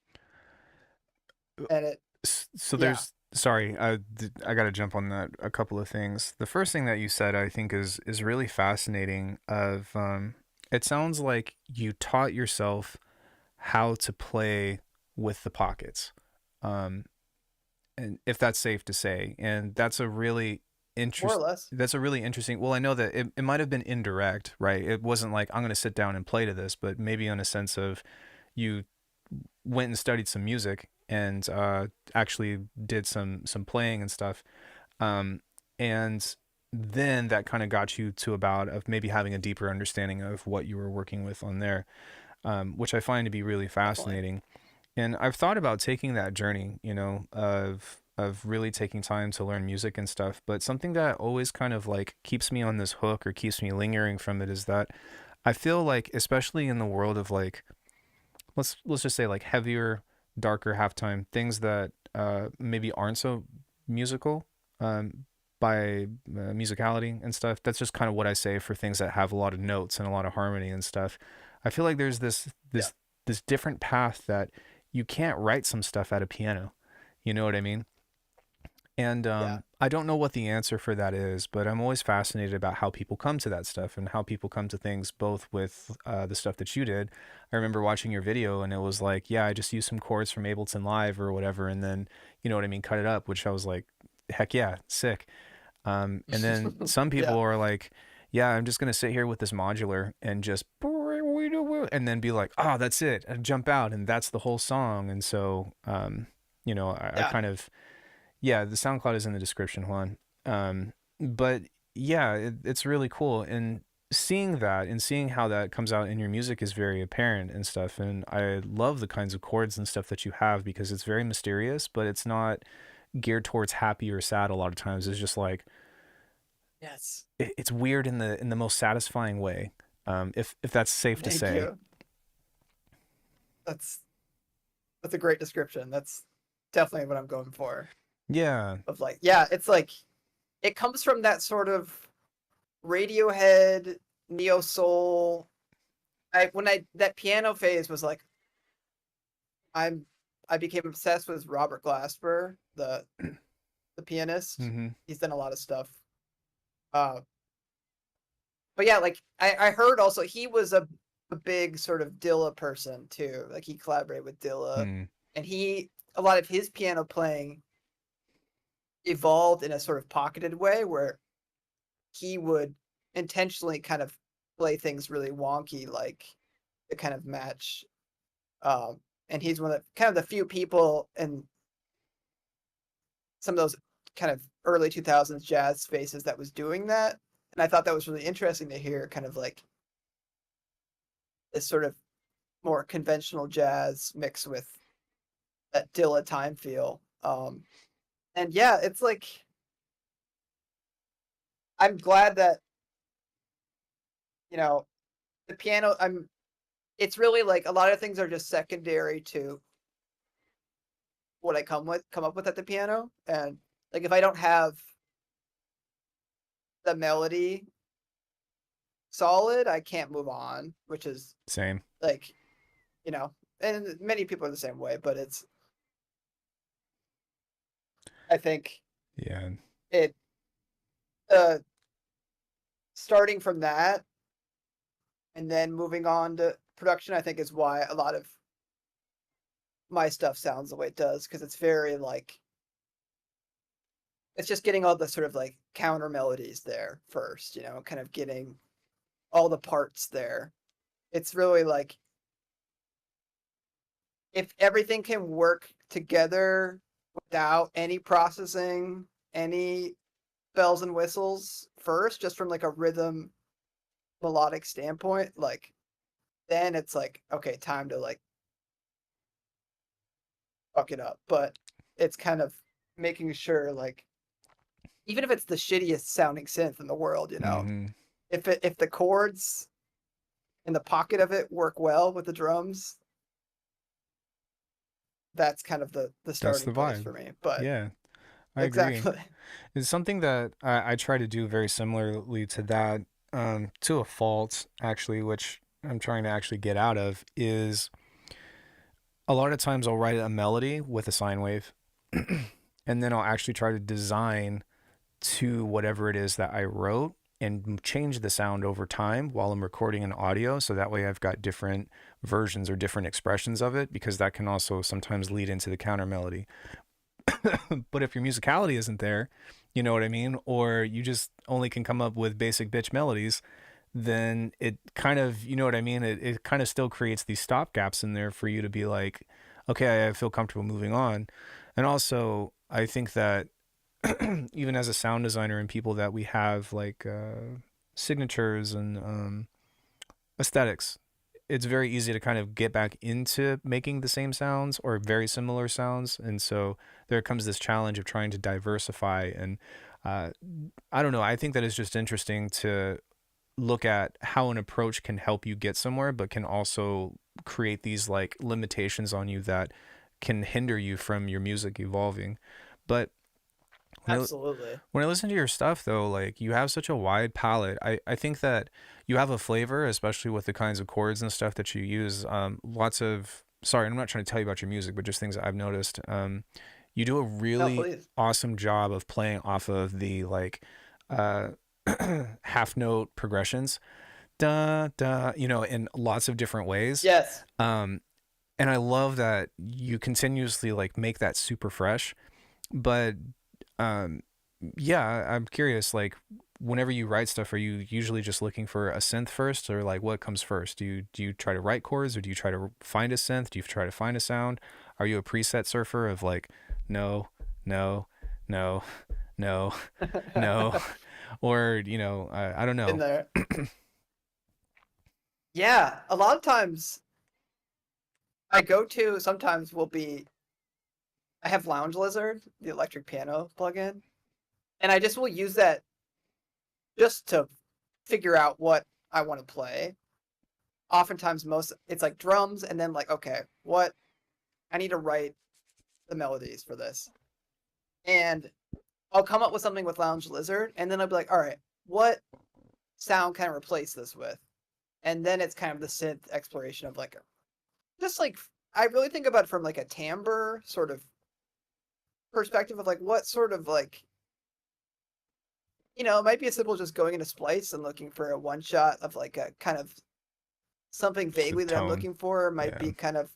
And it, So yeah, there's sorry, I got to jump on that a couple of things. The first thing that you said I think is really fascinating of it sounds like you taught yourself how to play with the pockets. Um and if that's safe to say, and more or interest less. that's a really interesting, well, I know that it might have been indirect, right? It wasn't like I'm going to sit down and play to this, but maybe in a sense of you went and studied some music and actually did some playing and stuff, um, and then that kind of got you to about of maybe having a deeper understanding of what you were working with on there, which I find to be really Definitely. fascinating. And I've thought about taking that journey, of really taking time to learn music and stuff. But something that always kind of like keeps me on this hook or keeps me lingering from it is that I feel like, especially in the world of like, let's just say like heavier, darker halftime things that maybe aren't so musical, by musicality and stuff. That's just kind of what I say for things that have a lot of notes and a lot of harmony and stuff. I feel like there's this Yeah. this different path that you can't write some stuff at a piano. You know what I mean? And Yeah. I don't know what the answer for that is, but I'm always fascinated about how people come to that stuff and how people come to things, both with the stuff that you did. I remember watching your video and it was like, yeah, I just used some chords from Ableton Live or whatever. And then, you know what I mean, cut it up, which I was like, heck yeah, sick. And then some people Yeah. are like, yeah, I'm just going to sit here with this modular and just, and then be like, oh, that's it. And jump out. And that's the whole song. And so, I Yeah. kind of, yeah, the SoundCloud is in the description, Juan. But yeah, it's really cool. And seeing that and seeing how that comes out in your music is very apparent and stuff. And I love the kinds of chords and stuff that you have because it's very mysterious, but it's not geared towards happy or sad a lot of times. It's just like, Yes. it's weird in the most satisfying way. If that's safe to Thank say. you. That's that's a great description. That's definitely what I'm going for. Yeah. Of like, yeah, it's like it comes from that sort of Radiohead, neo soul. I that piano phase was like, I'm I became obsessed with Robert Glasper, the pianist. Mm-hmm. He's done a lot of stuff. Uh, but yeah, like I heard also he was a big sort of Dilla person too. Like he collaborated with Dilla, Hmm. and a lot of his piano playing evolved in a sort of pocketed way where he would intentionally kind of play things really wonky, like to kind of match. Um, and he's one of the, kind of the few people in some of those kind of early 2000s jazz spaces that was doing that. And I thought that was really interesting to hear, kind of like this sort of more conventional jazz mixed with that Dilla time feel. And yeah, it's like I'm glad that you know the piano. It's really like a lot of things are just secondary to what I come up with at the piano. And like if I don't have the melody solid, I can't move on, which is Same. like, and many people are the same way, but I think Yeah. it, uh, starting from that and then moving on to production, I think is why a lot of my stuff sounds the way it does, because it's very like, it's just getting all the sort of like counter melodies there first, you know, kind of getting all the parts there. It's really like, if everything can work together without any processing, any bells and whistles first, just from like a rhythm melodic standpoint, like, then it's like, okay, time to like fuck it up. But it's kind of making sure, like, even if it's the shittiest sounding synth in the world, you know, Mm-hmm. if the chords in the pocket of it work well with the drums, that's kind of the That's starting the place vibe. for me. But Yeah, I agree. exactly. It's something that I try to do very similarly to that, to a fault, actually, which I'm trying to actually get out of, is a lot of times I'll write a melody with a sine wave, and then I'll actually try to design to whatever it is that I wrote and change the sound over time while I'm recording an audio. So that way I've got different versions or different expressions of it, because that can also sometimes lead into the counter melody. But if your musicality isn't there, you know what I mean? Or you just only can come up with basic bitch melodies, then it kind of, you know what I mean? It kind of still creates these stop gaps in there for you to be like, okay, I feel comfortable moving on. And also, I think that even as a sound designer and people that we have like signatures and aesthetics, it's very easy to kind of get back into making the same sounds or very similar sounds. And so there comes this challenge of trying to diversify. And uh, I don't know, I think that it's just interesting to look at how an approach can help you get somewhere, but can also create these like limitations on you that can hinder you from your music evolving. But when I, Absolutely. when I listen to your stuff, though, like you have such a wide palette. I think that you have a flavor, especially with the kinds of chords and stuff that you use. Lots of, sorry, I'm not trying to tell you about your music, but just things that I've noticed. You do a No, really please. awesome job of playing off of the like uh, half note progressions, da da, you know, in lots of different ways. Yes. Um, and I love that you continuously like make that super fresh. But um, yeah, I'm curious, like whenever you write stuff, are you usually just looking for a synth first, or like what comes first? Do you try to write chords, or do you try to find a synth? Do you try to find a sound? Are you a preset surfer of like no, no, no, no, no, or you know, I don't In know. there. Yeah, a lot of times I go to sometimes will be, I have Lounge Lizard, the electric piano plugin, and I just will use that just to figure out what I want to play. Oftentimes most it's like drums, and then like, okay, what I need to write the melodies for this. And I'll come up with something with Lounge Lizard, and then I'll be like, all right, what sound can I replace this with? And then it's kind of the synth exploration of like, just like, I really think about it from like a timbre sort of perspective of like, what sort of like, you know, it might be as simple as just going into Splice and looking for a one shot of like a kind of something Just a vaguely that I'm tone. looking for. It might Yeah. be kind of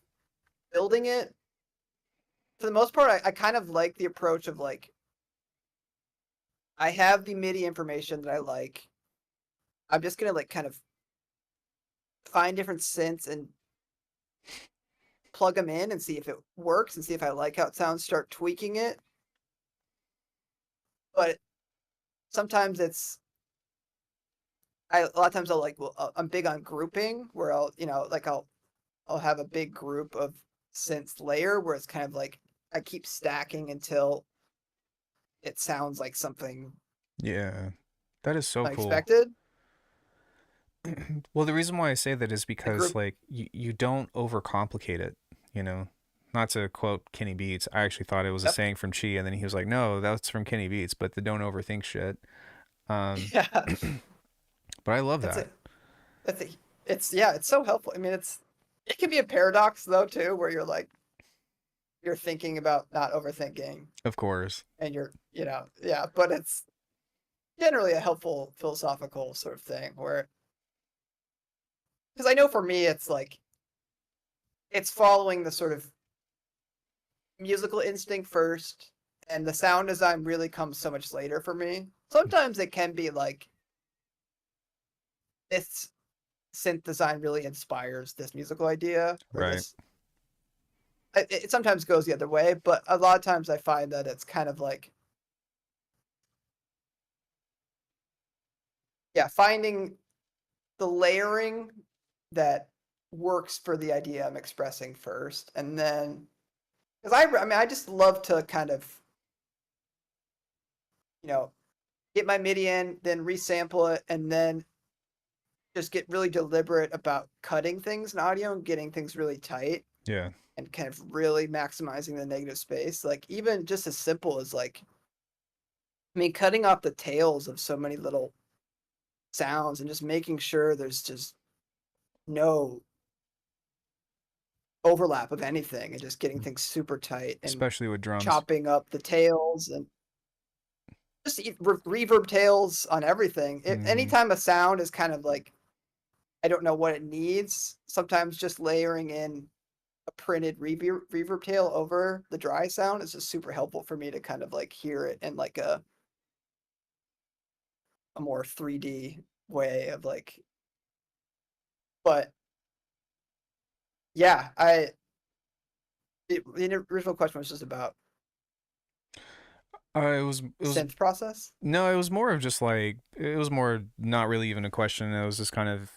building it. For the most part, I kind of like the approach of like, I have the MIDI information that I like. I'm just gonna like kind of find different synths and plug them in and see if it works and see if I like how it sounds, start tweaking it. But sometimes it's, a lot of times I'll like, well, I'm big on grouping where I'll, you know, like I'll have a big group of synths layer where it's kind of like I keep stacking until it sounds like something Yeah. That is so cool. unexpected. Well, the reason why I say that is The because group, like you don't overcomplicate it, you know. Not to quote Kenny Beats, I actually thought it was a yep, saying from Chi, and then he was like, "No, that's from Kenny Beats," but the don't overthink shit. Um, yeah, but I love that's that, it. That's it. It's, yeah, it's so helpful. I mean, it can be a paradox though too, where you're like, you're thinking about not overthinking, of course. and you're, you know, yeah, but it's generally a helpful philosophical sort of thing where, because I know for me it's like, it's following the sort of musical instinct first, and the sound design really comes so much later for me. Sometimes it can be like this synth design really inspires this musical idea, or Right. this. It sometimes goes the other way, but a lot of times I find that it's kind of like, yeah, finding the layering that works for the idea I'm expressing first, and then because I mean I just love to kind of get my MIDI in, then resample it, and then just get really deliberate about cutting things in audio and getting things really tight Yeah. and kind of really maximizing the negative space. Like even just as simple as like, I mean, cutting off the tails of so many little sounds and just making sure there's just no overlap of anything and just getting things super tight and Especially with drums. chopping up the tails and just reverb tails on everything. Anytime a sound is kind of like, I don't know what it needs, sometimes just layering in a printed reverb tail over the dry sound is just super helpful for me to kind of like hear it in like a more 3D way of like, but yeah, the original question was just about It was synth process. no, it was more of just like, it was more not really even a question. It was just kind of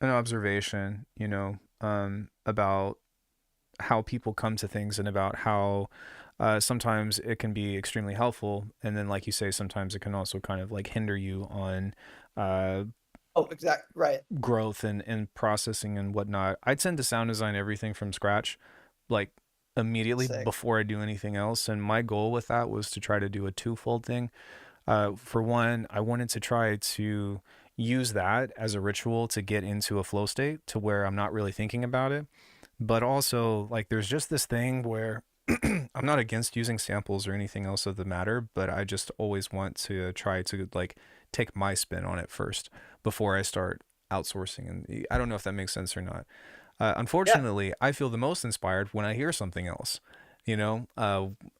an observation, about how people come to things and about how sometimes it can be extremely helpful, and then like you say, sometimes it can also kind of like hinder you on Oh, exactly right. growth and processing and whatnot. I tend to sound design everything from scratch, like immediately Sick. before I do anything else. And my goal with that was to try to do a twofold thing. For one, I wanted to try to use that as a ritual to get into a flow state to where I'm not really thinking about it. But also, like, there's just this thing where I'm not against using samples or anything else of the matter, but I just always want to try to like take my spin on it first before I start outsourcing. And I don't know if that makes sense or not. Yeah. Unfortunately, I feel the most inspired when I hear something else,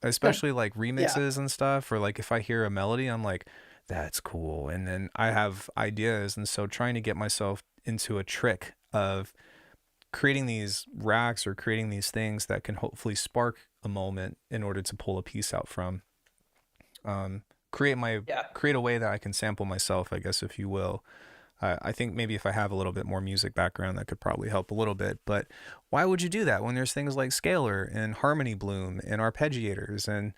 especially like Yeah. remixes and stuff, or like if I hear a melody, I'm like, that's cool. And then I have ideas. And so trying to get myself into a trick of creating these racks or creating these things that can hopefully spark a moment in order to pull a piece out from, um, Yeah. create a way that I can sample myself, I guess, if you will. I think maybe if I have a little bit more music background, that could probably help a little bit. But why would you do that when there's things like scalar and harmony bloom and arpeggiators and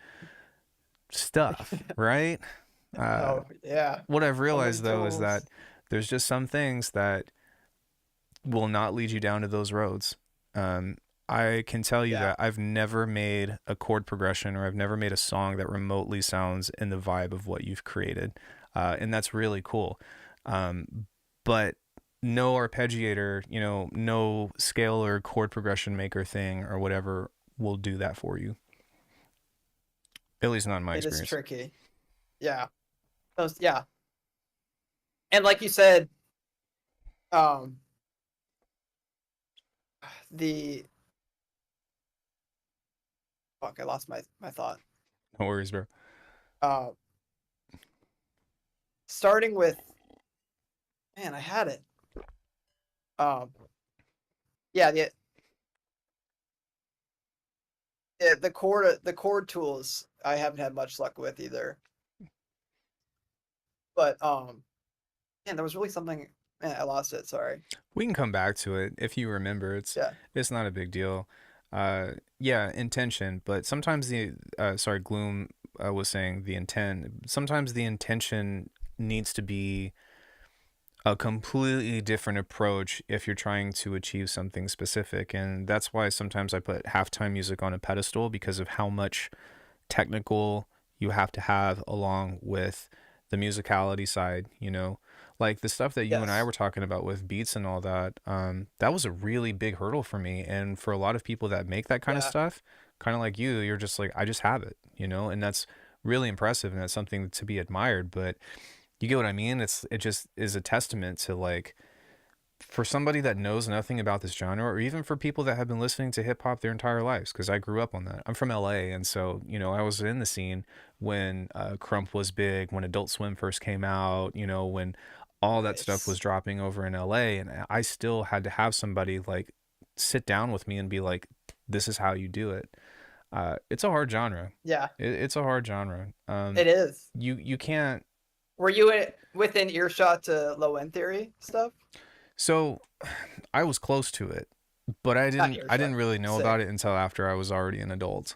stuff, right? Oh, yeah. What I've So many realized though is that tools. there's just some things that will not lead you down to those roads. Um, I can tell you Yeah. that I've never made a chord progression or I've never made a song that remotely sounds in the vibe of what you've created. And that's really cool. But no arpeggiator, no scale or chord progression maker thing or whatever will do that for you. At least not in my It is experience. tricky. Yeah. Yeah. And like you said, um, the fuck, I lost my thought. No worries, bro. Uh, Starting with, man, I had it. Um, yeah, the chord tools I haven't had much luck with either. But man, there was really something. Man, I lost it. Sorry. We can come back to it if you remember. Yeah. It's not a big deal. Yeah, intention, but sometimes Gloom was saying the intent. Sometimes the intention needs to be a completely different approach if you're trying to achieve something specific, and that's why sometimes I put halftime music on a pedestal because of how much technical you have to have along with the musicality side, like the stuff that you and I Yes. were talking about with beats and all that. That was a really big hurdle for me, and for a lot of people that make that kind of Yeah. stuff, kind of like you're just like, I just have it, and that's really impressive, and that's something to be admired. But you get what I mean? It just is a testament to like for somebody that knows nothing about this genre, or even for people that have been listening to hip hop their entire lives, because I grew up on that. I'm from LA, and so I was in the scene when Crump was big, when Adult Swim first came out, when all that stuff was Nice. dropping over in LA, and I still had to have somebody like sit down with me and be like, "This is how you do it." It's a hard genre. Yeah, It's a hard genre. it is. You can't. Were you within earshot to low end theory stuff? So I was close to it, but I Not didn't earshot. really know Sick. about it until after I was already an adult.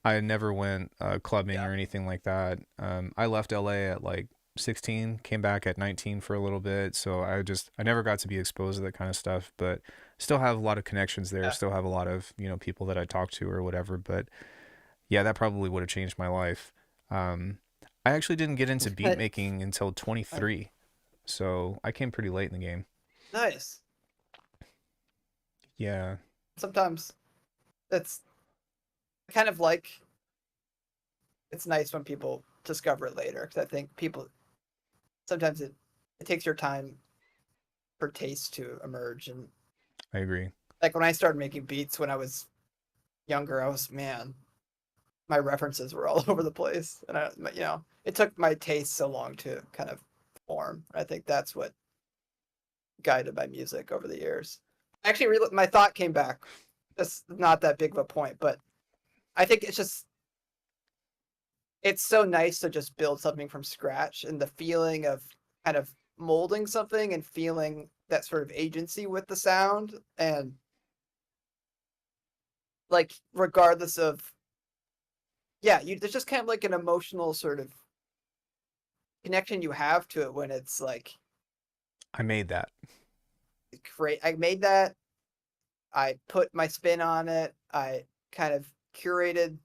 I never went clubbing Yeah. or anything like that. I left LA at like 16, came back at 19 for a little bit, so I never got to be exposed to that kind of stuff, but still have a lot of connections there, Yeah. still have a lot of, people that I talk to or whatever, but yeah, that probably would have changed my life. Um, I actually didn't get into beat making until 23, so I came pretty late in the game. Nice. Yeah. Sometimes it's kind of like it's nice when people discover it later because I think people sometimes it takes your time for taste to emerge. And I agree. like when I started making beats when I was younger, I was man, my references were all over the place, and it took my taste so long to kind of form. I think that's what guided my music over the years. Actually, my thought came back. That's not that big of a point, but I think it's so nice to just build something from scratch, and the feeling of kind of molding something and feeling that sort of agency with the sound, and like regardless of there's just kind of like an emotional sort of connection you have to it when it's like I made that. great. I made that. I put my spin on it. I kind of curated,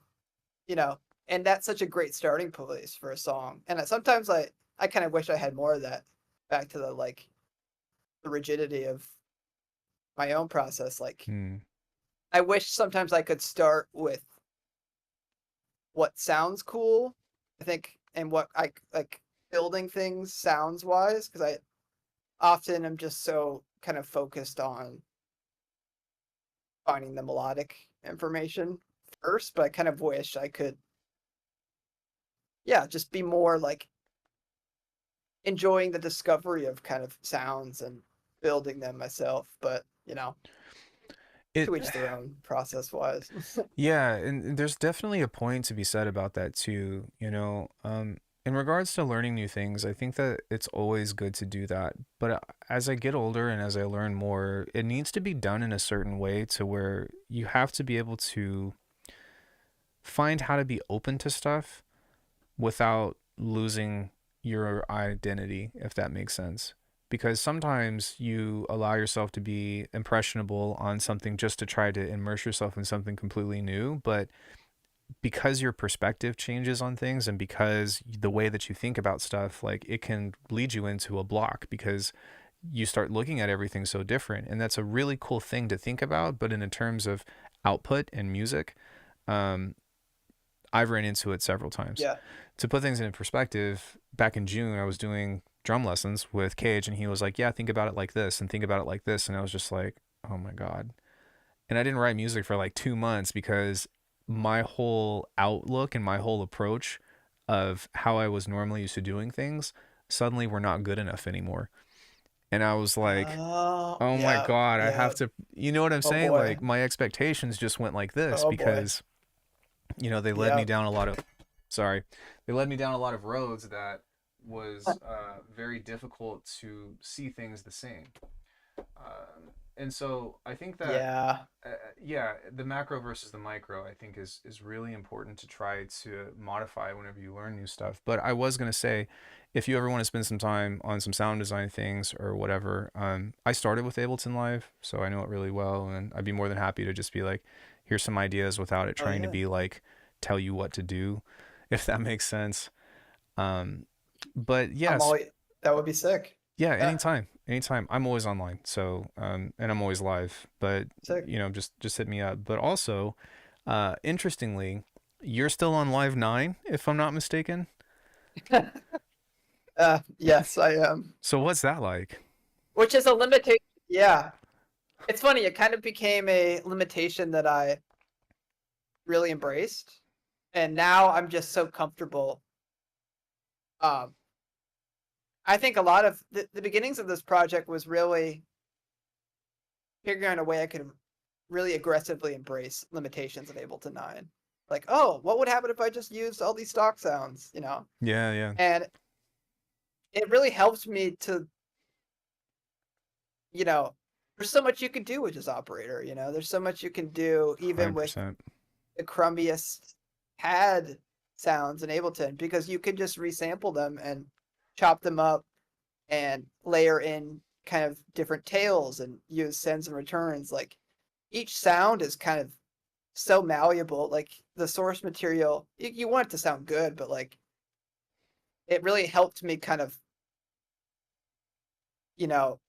and that's such a great starting place for a song. And sometimes I kind of wish I had more of that. Back to the rigidity of my own process. Like Hmm. I wish sometimes I could start with what sounds cool. I think, and what I like building things sounds wise, because I often am just so kind of focused on finding the melodic information first, but I kind of wish I could, just be more like enjoying the discovery of kind of sounds and building them myself. But, It, to each their own process wise. yeah, and there's definitely a point to be said about that too, in regards to learning new things, I think that it's always good to do that. But as I get older and as I learn more, it needs to be done in a certain way to where you have to be able to find how to be open to stuff without losing your identity, if that makes sense. Because sometimes you allow yourself to be impressionable on something just to try to immerse yourself in something completely new. But because your perspective changes on things and because the way that you think about stuff, like it can lead you into a block because you start looking at everything so different. And that's a really cool thing to think about. But in terms of output and music, um, I've ran into it several times. Yeah. To put things in perspective, back in June, I was doing drum lessons with Cage, and he was like, "Yeah, think about it like this, and think about it like this," and I was just like, "Oh my god!" And I didn't write music for like 2 months because my whole outlook and my whole approach of how I was normally used to doing things suddenly were not good enough anymore. And I was like, Oh, "Oh my yeah. god, I have Yeah. to," you know what I'm Oh saying? boy. Like my expectations just went like this Oh boy. because they led me Yeah. down a lot of sorry, they led me down a lot of roads that was very difficult to see things the same. And so I think that Yeah. yeah, the macro versus the micro I think is really important to try to modify whenever you learn new stuff. But I was gonna say, if you ever want to spend some time on some sound design things or whatever, I started with Ableton Live, so I know it really well, and I'd be more than happy to just be like, here's some ideas without it Oh trying to yeah. be like tell you what to do, if that makes sense. Um, but I'm yes, always that would be sick. yeah, Yeah. anytime. I'm always online, so and I'm always live. But Sick. just hit me up. But also, interestingly, you're still on Live 9, if I'm not mistaken. Yes, I am. So what's that like? which is a limitation. Yeah, it's funny. It kind of became a limitation that I really embraced, and now I'm just so comfortable. Um, I think a lot of the beginnings of this project was really figuring out a way I could really aggressively embrace limitations of Ableton 9. Like, oh, what would happen if I just used all these stock sounds, you know? Yeah, yeah. And it really helps me to, you know, there's so much you can do with this operator, you know? There's so much you can do even with 100%. the crummiest pad sounds in Ableton, because you can just resample them and chop them up and layer in kind of different tails and use sends and returns. Like, each sound is kind of so malleable. Like, the source material, you want it to sound good, but like, it really helped me kind of, you know,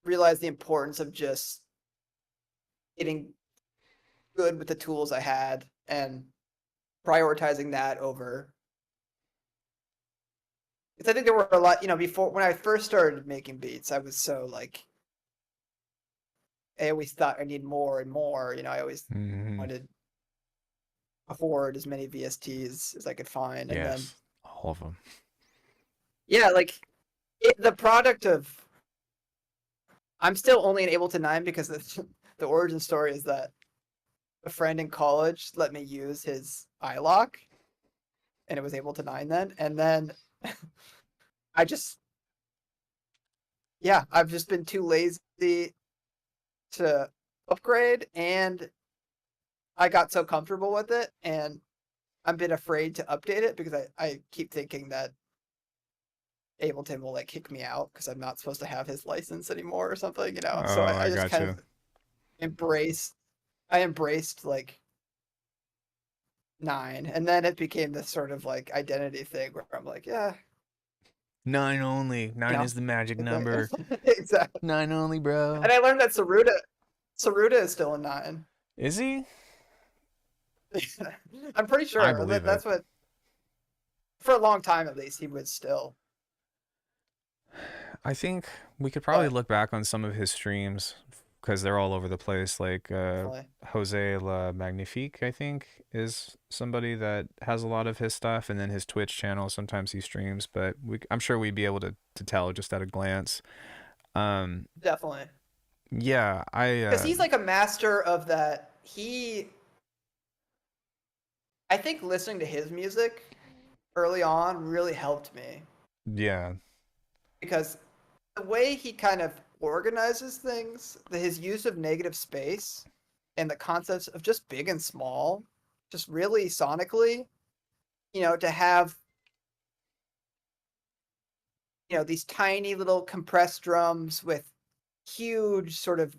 realize the importance of just getting good with the tools I had and prioritizing that over. Because I think there were a lot, you know, before, when I first started making beats, I was so like, I always thought I need more and more. You know, I always wanted to hoard as many VSTs as I could find, and then Yes, all of them. yeah, like the product of, I'm still only in Ableton 9 because the origin story is that a friend in college let me use his iLock, and it was Ableton 9 then, and then I just, yeah, I've just been too lazy to upgrade, and I got so comfortable with it, and I'm a bit afraid to update it because I keep thinking that Ableton will like kick me out because I'm not supposed to have his license anymore or something, you know? So Oh, I I just got kind you. of embraced like 9, and then it became this sort of like identity thing where I'm like, yeah, 9 only. you 9 know, is the magic it's like, number. exactly. 9 only, bro. And I learned that Saruda is still a 9. Is he? I'm pretty I sure believe it. that's what, for a long time at least, he was still. I think we could probably But look back on some of his streams because they're all over the place. Like definitely, Jose La Magnifique, I think, is somebody that has a lot of his stuff, and then his Twitch channel. Sometimes he streams, but I'm sure we'd be able to tell just at a glance. Um, definitely, yeah, I because he's like a master of that. I think listening to his music early on really helped me yeah, because the way he kind of organizes things, his use of negative space, and the concepts of just big and small, just really sonically, you know, to have, you know, these tiny little compressed drums with huge sort of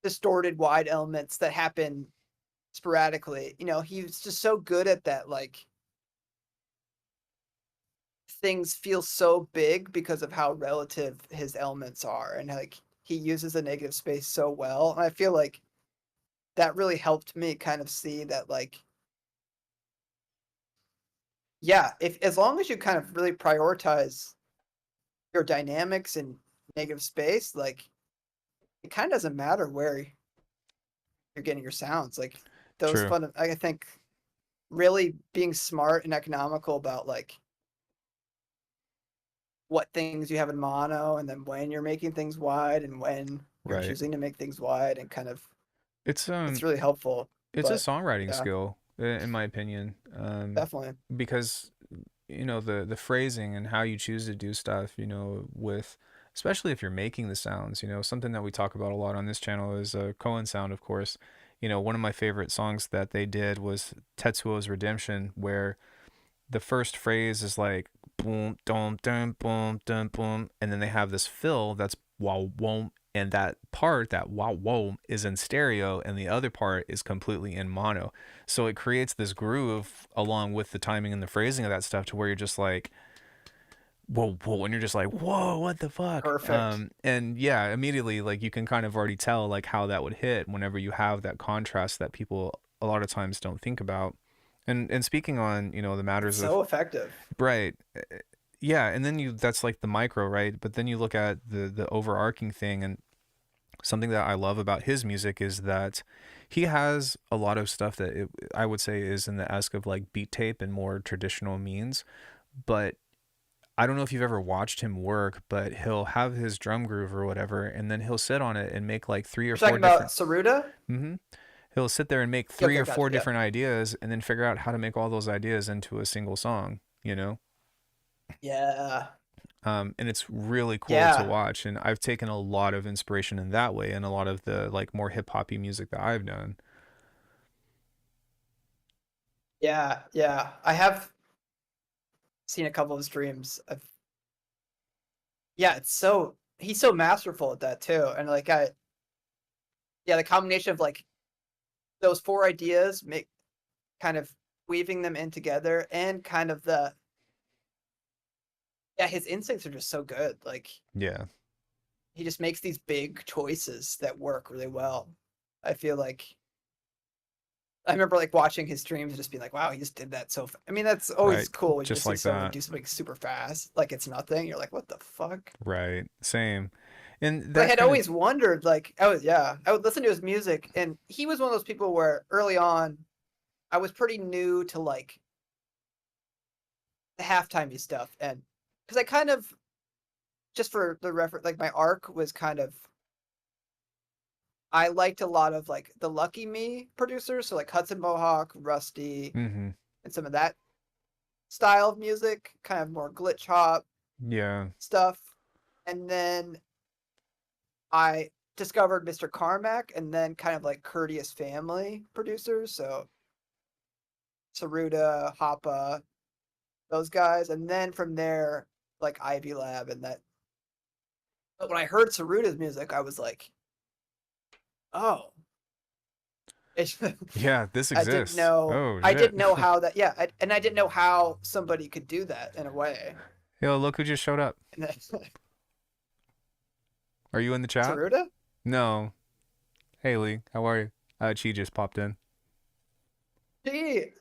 distorted wide elements that happen sporadically. You know, he's just so good at that, like, things feel so big because of how relative his elements are, and like he uses the negative space so well. And I feel like that really helped me kind of see that, like, yeah, if as long as you kind of really prioritize your dynamics and negative space, like, it kind of doesn't matter where you're getting your sounds. Like, those true. fun, I think, really being smart and economical about like what things you have in mono, and then when you're making things wide and when you're Right. choosing to make things wide, and kind of, It's it's really helpful. it's a But songwriting yeah, skill, in my opinion. definitely. Because the phrasing and how you choose to do stuff, with especially if you're making the sounds, something that we talk about a lot on this channel is Cohen sound, of course. One of my favorite songs that they did was Tetsuo's Redemption, where the first phrase is like boom dum dum boom dum boom, and then they have this fill that's wow wom, and that part, that wow wom, is in stereo, and the other part is completely in mono. So it creates this groove along with the timing and the phrasing of that stuff to where you're just like whoa whoa, and you're just like whoa, what the fuck. Perfect. And yeah, immediately, like, you can kind of already tell like how that would hit whenever you have that contrast that people a lot of times don't think about. And speaking on the It's matters of so effective. right. yeah, and then that's like the micro, right? But then you look at the overarching thing, and something that I love about his music is that he has a lot of stuff that I would say is in the esque of like beat tape and more traditional means. But I don't know if you've ever watched him work, but he'll have his drum groove or whatever, and then he'll sit on it and make like three or You're four talking about different. Saruda? Mm-hmm. He'll sit there and make Yeah, three okay, or four gotcha. Yeah. different ideas, and then figure out how to make all those ideas into a single song. You know. Yeah. And it's really cool to Yeah. watch. And I've taken a lot of inspiration in that way, and a lot of the like more hip hoppy music that I've done. Yeah. Yeah. I have seen a couple of streams. Yeah, it's so he's so masterful at that too. And like yeah, the combination of like those four ideas make kind of weaving them in together and kind of the yeah, his instincts are just so good. Like Yeah. he just makes these big choices that work really well. I feel like I remember like watching his streams and just being like, wow, he just did that so I mean, that's always Right. cool when you Just just see like someone that. do something super fast, like it's nothing. You're like, what the fuck? Right. Same. And But I that had kind of, always wondered, like, I would listen to his music, and he was one of those people where early on, I was pretty new to like the halftimey stuff, and because I kind of just for the reference, like my arc was kind of I liked a lot of like the Lucky Me producers, so like Hudson Mohawk, Rusty, mm-hmm. and some of that style of music, kind of more glitch hop Yeah. stuff, and then I discovered Mr. Carmack, and then kind of like Courteous Family producers, so Saruda, Hoppa, those guys, and then from there, like Ivy Lab and that. But when I heard Saruda's music, I was like, oh, it's, Yeah, this I didn't exists. know. Oh I shit. didn't know how that. Yeah, and I didn't know how somebody could do that in a way. Yo, look who just showed up. And then, Are you in the chat? Saruda? No. Haley, how are you? Chi just popped in. Gee,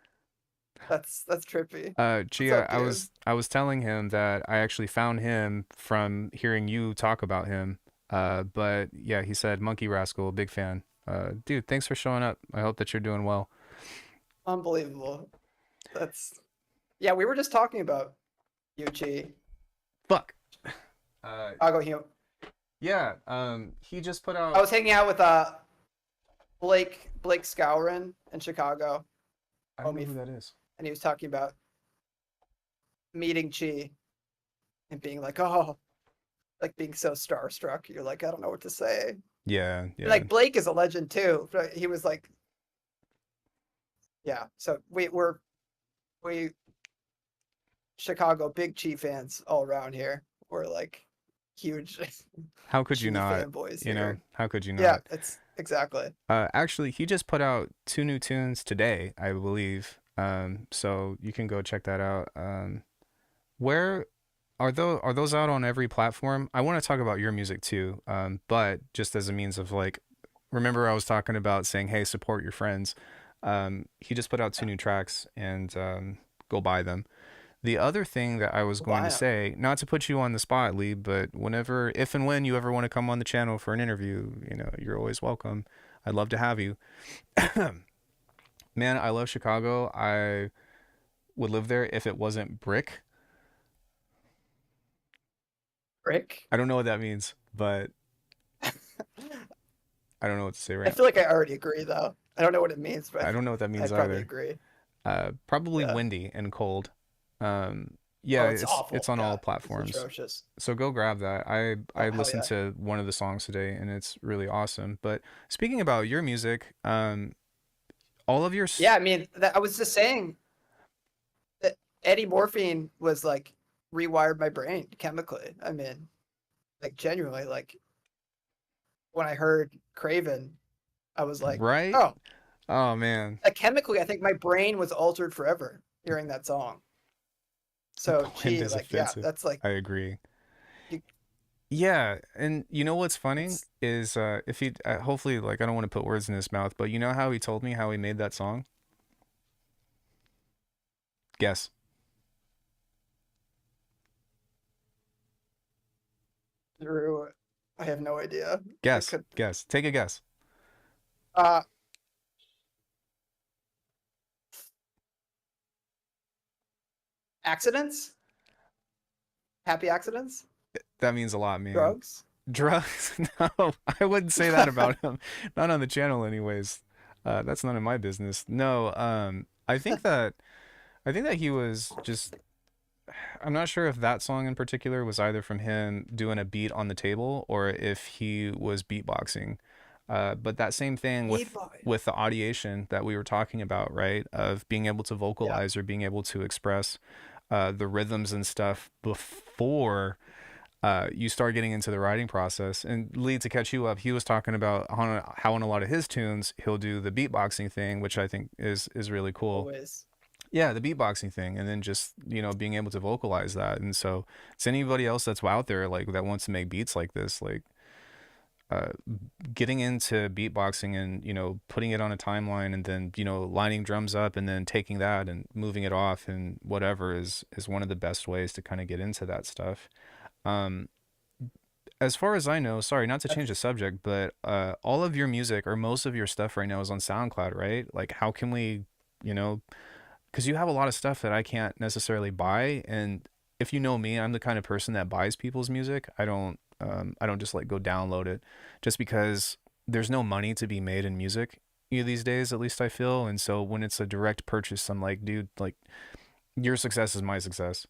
that's trippy. What's Chia, up, dude? I was telling him that I actually found him from hearing you talk about him. But yeah, he said Monkey Rascal, big fan. Dude, thanks for showing up. I hope that you're doing well. Unbelievable. That's yeah. We were just talking about Yuchi. Fuck. I'll go here. Yeah. He just put I out. was hanging out with Blake Scourin in Chicago, I don't know homie, who that is. and he was talking about meeting Chi and being like, oh, like being so starstruck. You're like, I don't know what to say. Yeah, And, yeah. like Blake is a legend too. But he was like, yeah. So we Chicago big Chi fans all around here. We're like huge How could you Chi not? fanboys You know, here. how could you Yeah, not? it's exactly. Actually, he just put out 2 new tunes today, I believe. So you can go check that out. Where are those out on every platform? I want to talk about your music too. But just as a means of like, remember I was talking about saying, hey, support your friends. He just put out 2 new tracks, and go buy them. The other thing that I was going to Why? say, not to put you on the spot, Lee, but whenever, if and when you ever want to come on the channel for an interview, you know, you're always welcome. I'd love to have you. Man, I love Chicago. I would live there if it wasn't brick. Rick? I don't know what that means, but I don't know what to say right I now. feel like I already agree though. I don't know what it means, but I don't know what that means I'd probably either. agree. Probably Yeah. windy and cold. Oh, Yeah, it's it's awful. on all Yeah, it's platforms. atrocious. So go grab that. I Oh, hell listened yeah. to one of the songs today, and it's really awesome. But speaking about your music, all of your Yeah, I mean, I was just saying that Eddie Morphine was like rewired my brain chemically. I mean, like genuinely, like when I heard Craven, I was like, right? oh, Oh man, like chemically, I think my brain was altered forever hearing that song. So, blend gee, is like, yeah, offensive. that's like, I agree. you, Yeah, and you know what's funny it's is if he hopefully, like, I don't want to put words in his mouth, but you know how he told me how he made that song? Guess. Drew, I have no idea. It Guess, could. guess. Take a guess. Uh, accidents? Happy accidents? That means a lot, man. Drugs? Drugs? No, I wouldn't say that about him. Not on the channel, anyways. That's none of my business. No, I think that he was just. I'm not sure if that song in particular was either from him doing a beat on the table or if he was beatboxing. But that same thing Beat with boy. the audiation that we were talking about, right? Of being able to Yeah. vocalize or being able to express the rhythms and stuff before you start getting into the writing process. And Lee, to catch you up, he was talking about how on a lot of his tunes he'll do the beatboxing thing, which I think is really cool. Always. Yeah, the beatboxing thing, and then just being able to vocalize that. And so, it's anybody else that's out there like that wants to make beats like this, like uh, getting into beatboxing and putting it on a timeline, and then lining drums up, and then taking that and moving it off, and whatever is one of the best ways to kind of get into that stuff. Um, as far as I know, sorry, not to change That's the subject, but all of your music or most of your stuff right now is on SoundCloud, right? Like, how can we, you know, because you have a lot of stuff that I can't necessarily buy, and if you know me, I'm the kind of person that buys people's music. I don't just like go download it, just because there's no money to be made in music these days, at least I feel. And so when it's a direct purchase, I'm like, dude, like your success is my success.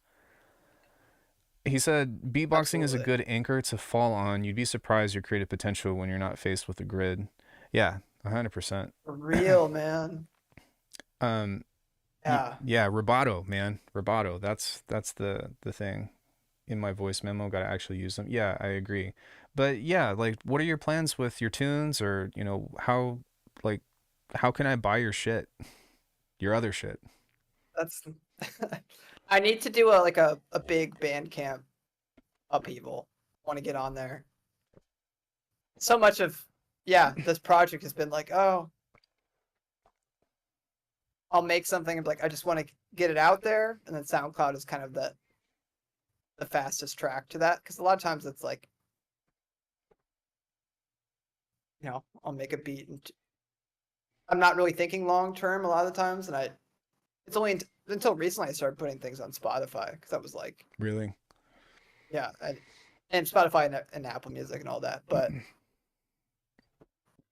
He said beatboxing is a absolutely good anchor to fall on. You'd be surprised your creative potential when you're not faced with a grid. Yeah, 100%. real, man. Um, Yeah. yeah, rubato, man, rubato. That's the thing in my voice memo. Got to actually use them. Yeah, I agree. But yeah, like, what are your plans with your tunes, or like, how can I buy your shit, your other shit? That's I need to do a big Bandcamp upheaval. Want to get on there. So much of this project has been like, oh, I'll make something and be like, I just want to get it out there, and then SoundCloud is kind of the fastest track to that, because a lot of times it's like, I'll make a beat and I'm not really thinking long term a lot of the times, and it's only until recently I started putting things on Spotify, because I was like, Really? yeah, and Spotify and Apple Music and all that, but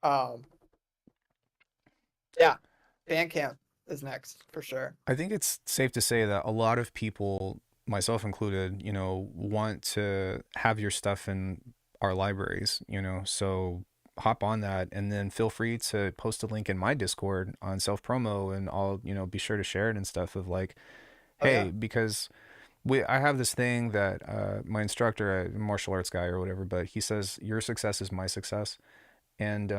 um, yeah, Bandcamp is next for sure. I think it's safe to say that a lot of people, myself included, want to have your stuff in our libraries, so hop on that, and then feel free to post a link in my Discord on self promo, and I'll, be sure to share it and stuff of like, Oh yeah, hey, because I have this thing that my instructor, a martial arts guy or whatever, but he says your success is my success. And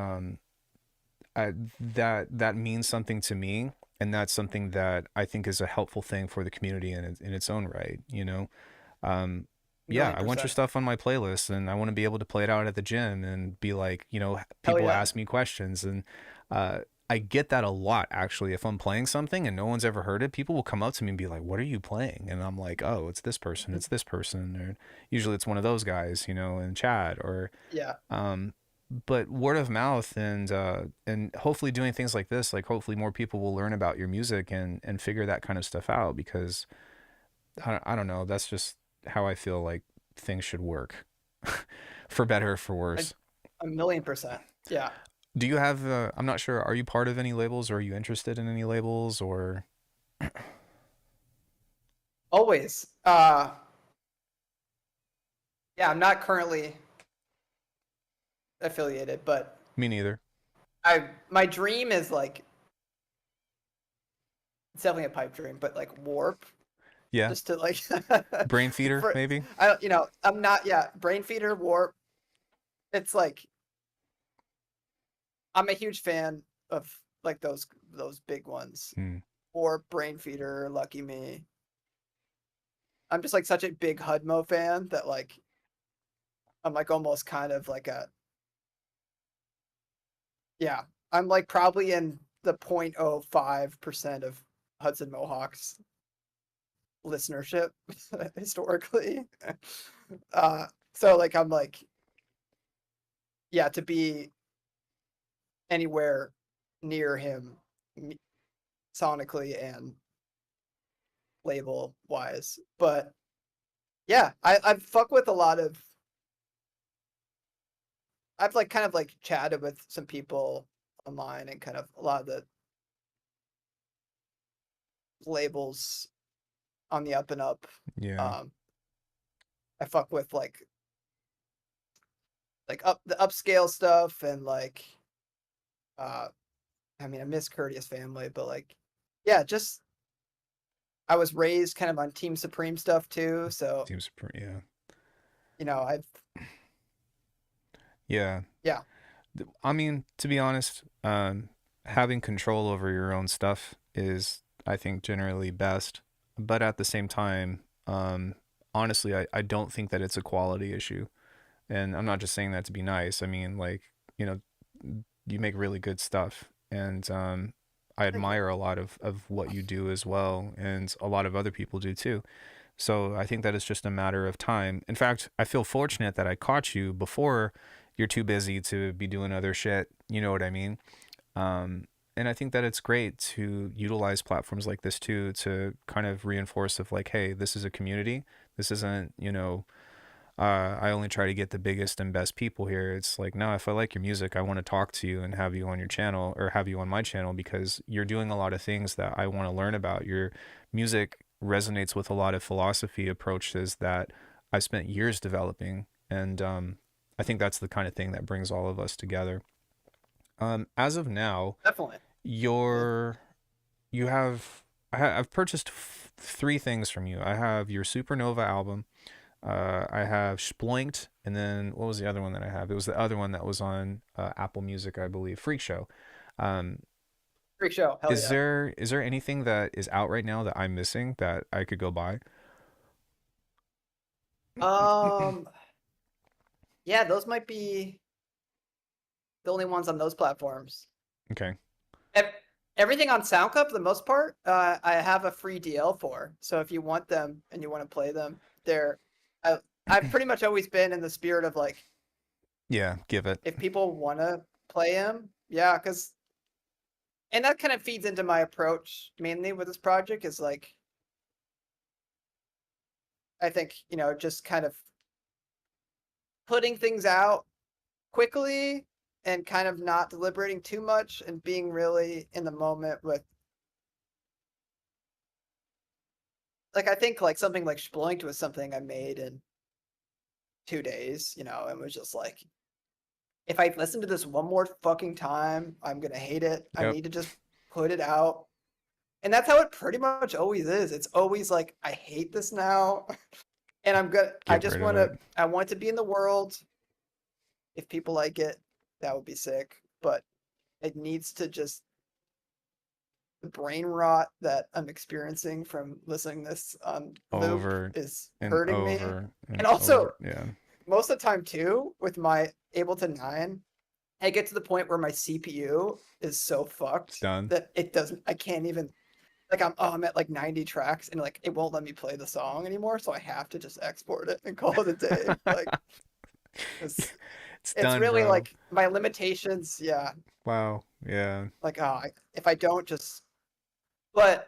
that means something to me, and that's something that I think is a helpful thing for the community in its own right. Um, yeah, million I want your percent. stuff on my playlist, and I want to be able to play it out at the gym and be like, Hell people yeah. ask me questions, and I get that a lot actually. If I'm playing something and no one's ever heard it, people will come up to me and be like, "What are you playing?" And I'm like, "Oh, it's this person, Mhm. it's this person," or usually it's one of those guys, in chat, or Yeah, um, but word of mouth, and hopefully doing things like this, like hopefully more people will learn about your music and figure that kind of stuff out, because I don't know, that's just how I feel like things should work, for better or for I, worse. a million percent. Yeah, Do you have I'm not sure, are you part of any labels, or are you interested in any labels, or always. Yeah, I'm not currently affiliated, but me neither? my dream is like, it's definitely a pipe dream, but like Warp, Yeah, just to like brain feeder for maybe. I don't, I'm not, Brain Feeder, Warp. It's like, I'm a huge fan of like those big ones. Hmm. Warp, Brain Feeder, Lucky Me. I'm just like such a big Hudmo fan that like I'm like almost kind of like yeah, I'm like probably in the 0.05% of Hudson Mohawk's listenership historically. So like I'm like, yeah, to be anywhere near him sonically and label wise. But yeah, I've fuck with a lot of I've like kind of like chatted with some people online and kind of a lot of the labels on the up and up. Yeah. Um I fuck with like up the upscale stuff and like I mean I miss Courteous Family, but like yeah, just I was raised kind of on Team Supreme stuff too, so Seems pretty, yeah. I've Yeah. yeah, I mean, to be honest, having control over your own stuff is, I think, generally best. But at the same time, honestly, I don't think that it's a quality issue. And I'm not just saying that to be nice. I mean, like, you know, you make really good stuff. And I thank you. admire a lot of what you do as well. And a lot of other people do too. So I think that it's just a matter of time. In fact, I feel fortunate that I caught you before you're too busy to be doing other shit. You know what I mean? And I think that it's great to utilize platforms like this too to kind of reinforce of like, hey, this is a community. This isn't, I only try to get the biggest and best people here. It's like, no, if I like your music, I want to talk to you and have you on your channel or have you on my channel because you're doing a lot of things that I want to learn about. Your music resonates with a lot of philosophy approaches that I spent years developing. And I think that's the kind of thing that brings all of us together. As of now, Definitely. Yeah. your you have I've purchased three things from you. I have your Supernova album. I have Sploinked, and then what was the other one that I have? It was the other one that was on Apple Music, I believe, Freak Show. Um, Freak show, hell is yeah. there anything that is out right now that I'm missing that I could go buy? Um yeah, those might be the only ones on those platforms. Okay. Ev- Everything on SoundCloud for the most part, I have a free DL for. So if you want them and you want to play them, they're I've pretty much always been in the spirit of like Yeah, give it. if people want to play them, yeah, because and that kind of feeds into my approach mainly with this project is like I think just kind of putting things out quickly and kind of not deliberating too much and being really in the moment with like I think like something like Sploinked was something I made in 2 days, and was just like if I listen to this one more fucking time, I'm gonna hate it. I Yep. need to just put it out. And that's how it pretty much always is. It's always like I hate this now. And Get rid of it. I want it to be in the world. If people like it, that would be sick. But it needs to just the brain rot that I'm experiencing from listening this on loop Over is and hurting me. over And and also, over. Yeah. most of the time too, with my Ableton 9, I get to the point where my CPU is so It's fucked done. that it doesn't I can't even like I'm at like 90 tracks and like it won't let me play the song anymore, so I have to just export it and call it a day. Like it's It's it's done, really bro. like my limitations, yeah. Wow. Yeah. Like if I don't just but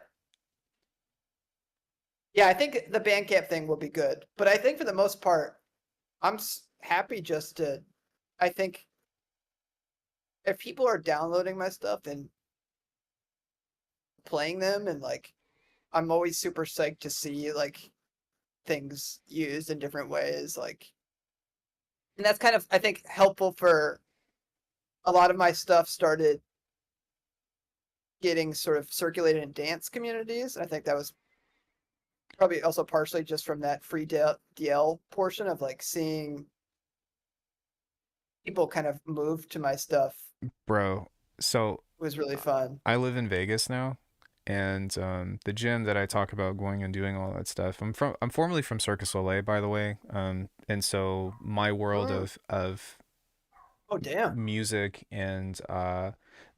yeah, I think the Bandcamp thing will be good. But I think for the most part, I'm happy just to I think if people are downloading my stuff and playing them and like I'm always super psyched to see like things used in different ways like and that's kind of I think helpful for a lot of my stuff started getting sort of circulated in dance communities. I think that was probably also partially just from that free DL portion of like seeing people kind of move to my stuff Bro. So was really fun. I live in Vegas now, and the gym that I talk about going and doing all that stuff. I'm formerly from Circus Soleil, by the way. And so my world Mm. of Oh, damn. music and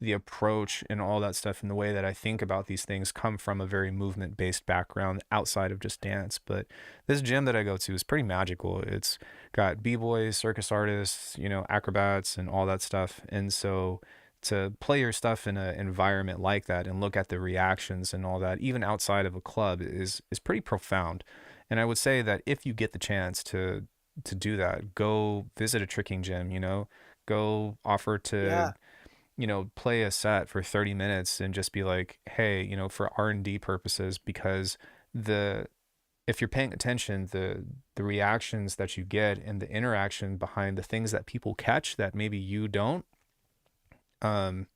the approach and all that stuff and the way that I think about these things come from a very movement based background outside of just dance. But this gym that I go to is pretty magical. It's got b-boys, circus artists, acrobats and all that stuff. And so to play your stuff in an environment like that and look at the reactions and all that, even outside of a club, is pretty profound. And I would say that if you get the chance to do that, go visit a tricking gym, go offer to Yeah. play a set for 30 minutes and just be like, hey, for R&D purposes, because the if you're paying attention, the reactions that you get and the interaction behind the things that people catch that maybe you don't, um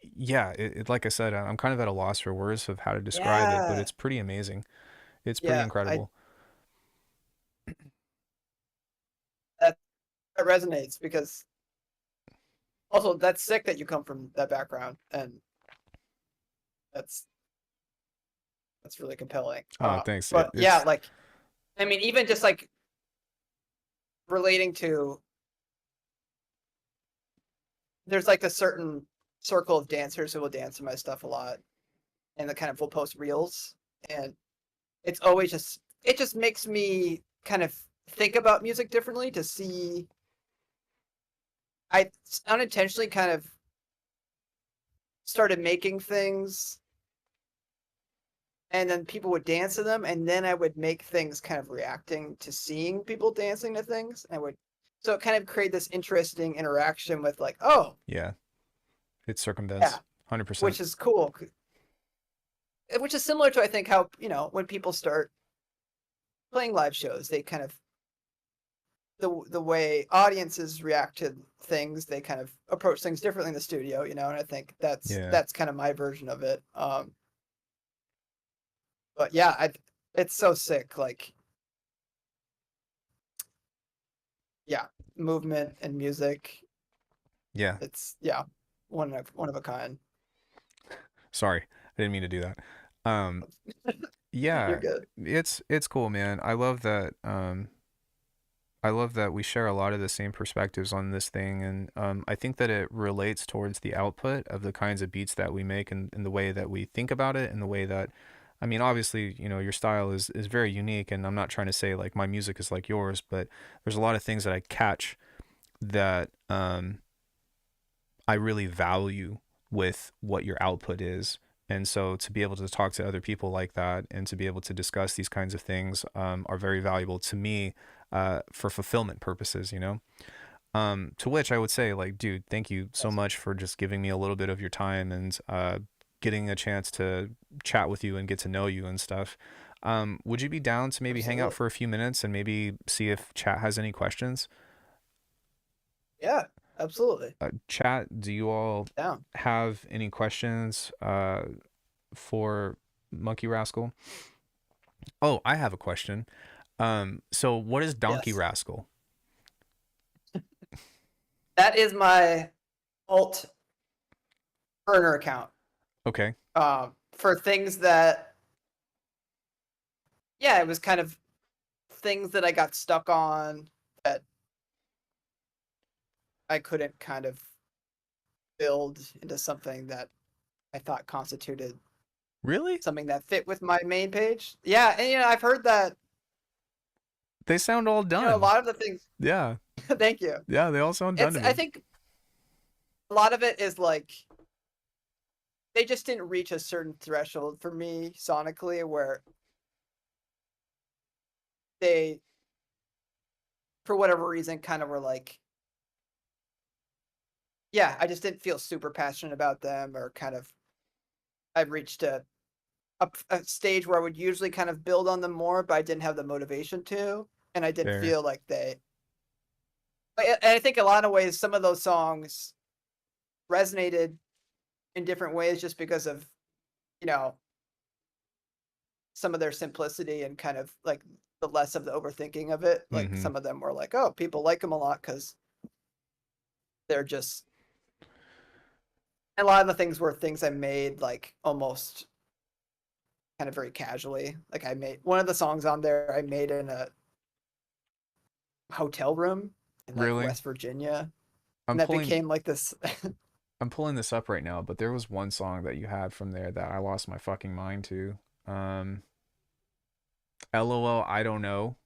yeah, like I said, I'm kind of at a loss for words of how to describe it, but Yeah. it's pretty amazing. It's pretty Yeah. incredible. That, that resonates because also that's sick that you come from that background, and that's that's really compelling. Oh, thanks. But yeah, It's like I mean, even just like relating to there's like a certain circle of dancers who will dance to my stuff a lot, and the kind of will post reels, and it's always just it just makes me kind of think about music differently to see. I unintentionally kind of started making things, and then people would dance to them, and then I would make things kind of reacting to seeing people dancing to things. I would so it kind of create this interesting interaction with like, oh yeah, it circumvents yeah, 100%. which is cool, which is similar to I think how when people start playing live shows, they kind of the way audiences react to things, they kind of approach things differently in the studio, and I think Yeah. that's kind of my version of it. But yeah, it's so sick, like yeah, movement and music. Yeah. It's one of a kind. Sorry. I didn't mean to do that. Um You're yeah, good. it's cool, man. I love that we share a lot of the same perspectives on this thing, and I think that it relates towards the output of the kinds of beats that we make and the way that we think about it and the way that, I mean, obviously, your style is very unique, and I'm not trying to say like my music is like yours, but there's a lot of things that I catch that I really value with what your output is. And so to be able to talk to other people like that and to be able to discuss these kinds of things are very valuable to me for fulfillment purposes, to which I would say, like, dude, thank you so Yes. much for just giving me a little bit of your time and getting a chance to chat with you and get to know you and stuff. Would you be down to maybe hang out Absolutely. for a few minutes and maybe see if chat has any questions? Yeah, absolutely. Chat, do you all Down. have any questions for Monkey Rascal? Oh, I have a question. So what is Donkey Yes. Rascal? That is my alt burner account. Okay. For things that yeah, it was kind of things that I got stuck on that I couldn't kind of build into something that I thought constituted Really? something that fit with my main page. Yeah, and I've heard that, They sound all a done. lot of the things Yeah. thank you. Yeah, they all sound done It's to I me. think a lot of it is like they just didn't reach a certain threshold for me sonically where they for whatever reason kind of were like yeah, I just didn't feel super passionate about them or kind of I've reached a stage where I would usually kind of build on them more, but I didn't have the motivation to, and I didn't Fair. feel like and I think a lot of ways some of those songs resonated in different ways just because of, you know, some of their simplicity and kind of like the less of the overthinking of it. Like Mm-hmm. some of them were like, oh, people like them a lot because they're just and a lot of the things were things I made like almost kind of very casually. Like I made one of the songs on there I made in a hotel room in like Really? West Virginia. I'm and that pulling became like this. I'm pulling this up right now, but there was one song that you had from there that I lost my fucking mind to. Um, LOL, I don't know.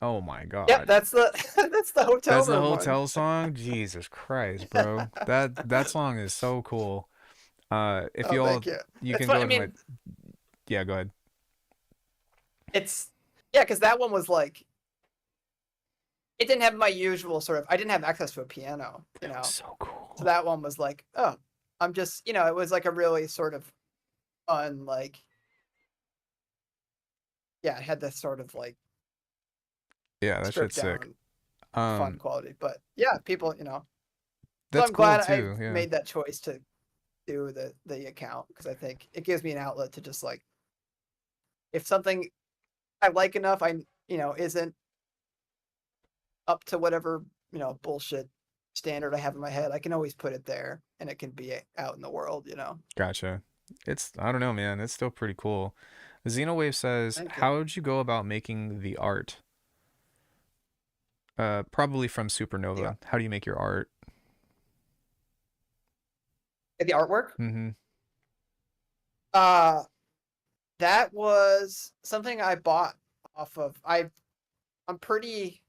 Oh my Yep, god. that's the that's the hotel That's the room one. hotel song? Jesus Christ, bro. That song is so cool. If Oh, y'all thank you. you It's can fun. go I to my mean, yeah, go ahead. it's yeah, because that one was like it didn't have my usual sort of. I didn't have access to a piano, you That was know. so So cool. that one was like, oh, I'm just, it was like a really sort of fun, like, yeah, it had this sort of like Yeah, that stripped shit's sick. down fun Um, quality. But yeah, people, so that's I'm cool glad I too. Yeah. made that choice to do the account because I think it gives me an outlet to just like, if something I like enough, isn't up to whatever, bullshit standard I have in my head, I can always put it there and it can be out in the world. Gotcha. It's I don't know, man. It's still pretty cool. Xenowave says, Thank you. "How did you go about making the art?" Probably from Yeah. Supernova. How do you make your art? The artwork. Mm-hmm. Uh that was something I bought off of I'm pretty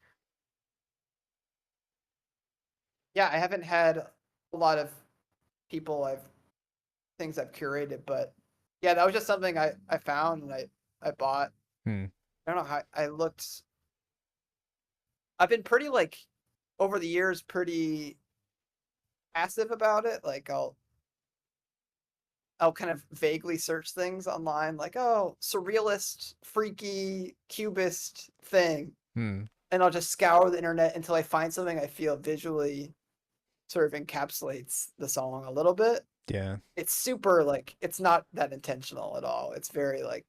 yeah, I haven't had a lot of people things I've curated, but yeah, that was just something I found and I bought. Hmm. I don't know how I looked. I've been pretty like over the years pretty passive about it. Like I'll kind of vaguely search things online like, oh, surrealist, freaky, cubist thing. Hmm. And I'll just scour the internet until I find something I feel visually sort of encapsulates the song a little bit. Yeah. It's super like it's not that intentional at all. It's very like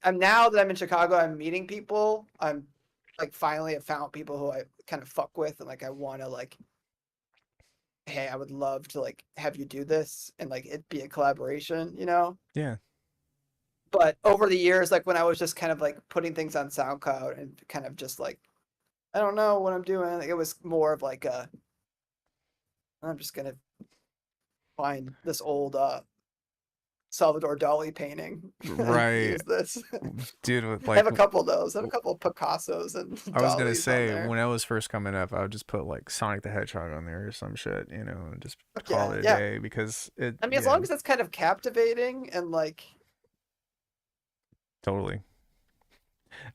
I'm now that I'm in Chicago, I'm meeting people. I'm like finally have found people who I kind of fuck with and like I want to like, hey, I would love to like have you do this and like it be a collaboration. Yeah. But over the years, like when I was just kind of like putting things on SoundCloud and kind of just like I don't know what I'm doing. Like, it was more of like I'm just gonna find this old Salvador Dali painting and Right. use this. Dude, with I have a couple of those. I have a couple of Picassos and I was gonna Dalis on say there. when I was first coming up, I would just put like Sonic the Hedgehog on there or some shit, and just call Yeah, it a yeah. day because it, I mean, as yeah, long as it's kind of captivating and like totally.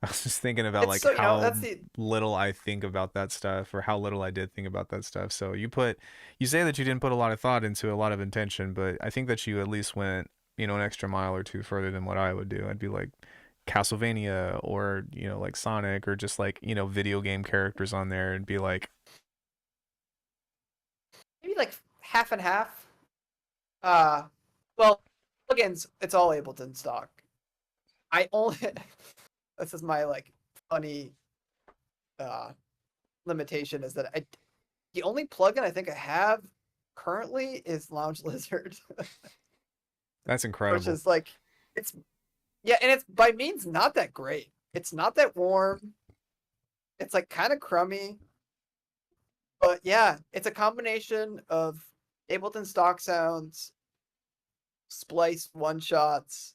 I was just thinking about it's like so how that's the little I think about that stuff or how little I did think about that stuff. So you say that you didn't put a lot of thought into a lot of intention, but I think that you at least went, an extra mile or two further than what I would do. I'd be like Castlevania or, like Sonic or just like, video game characters on there and be like, maybe like half and half. Uh, well, plugins, it's all Ableton stock. I only this is my like funny uh limitation is that the only plugin I think I have currently is Lounge Lizard, that's which incredible. is like it's yeah, and it's by means not that great. It's not that warm. It's like kind of crummy, but yeah, it's a combination of Ableton stock sounds, splice one shots,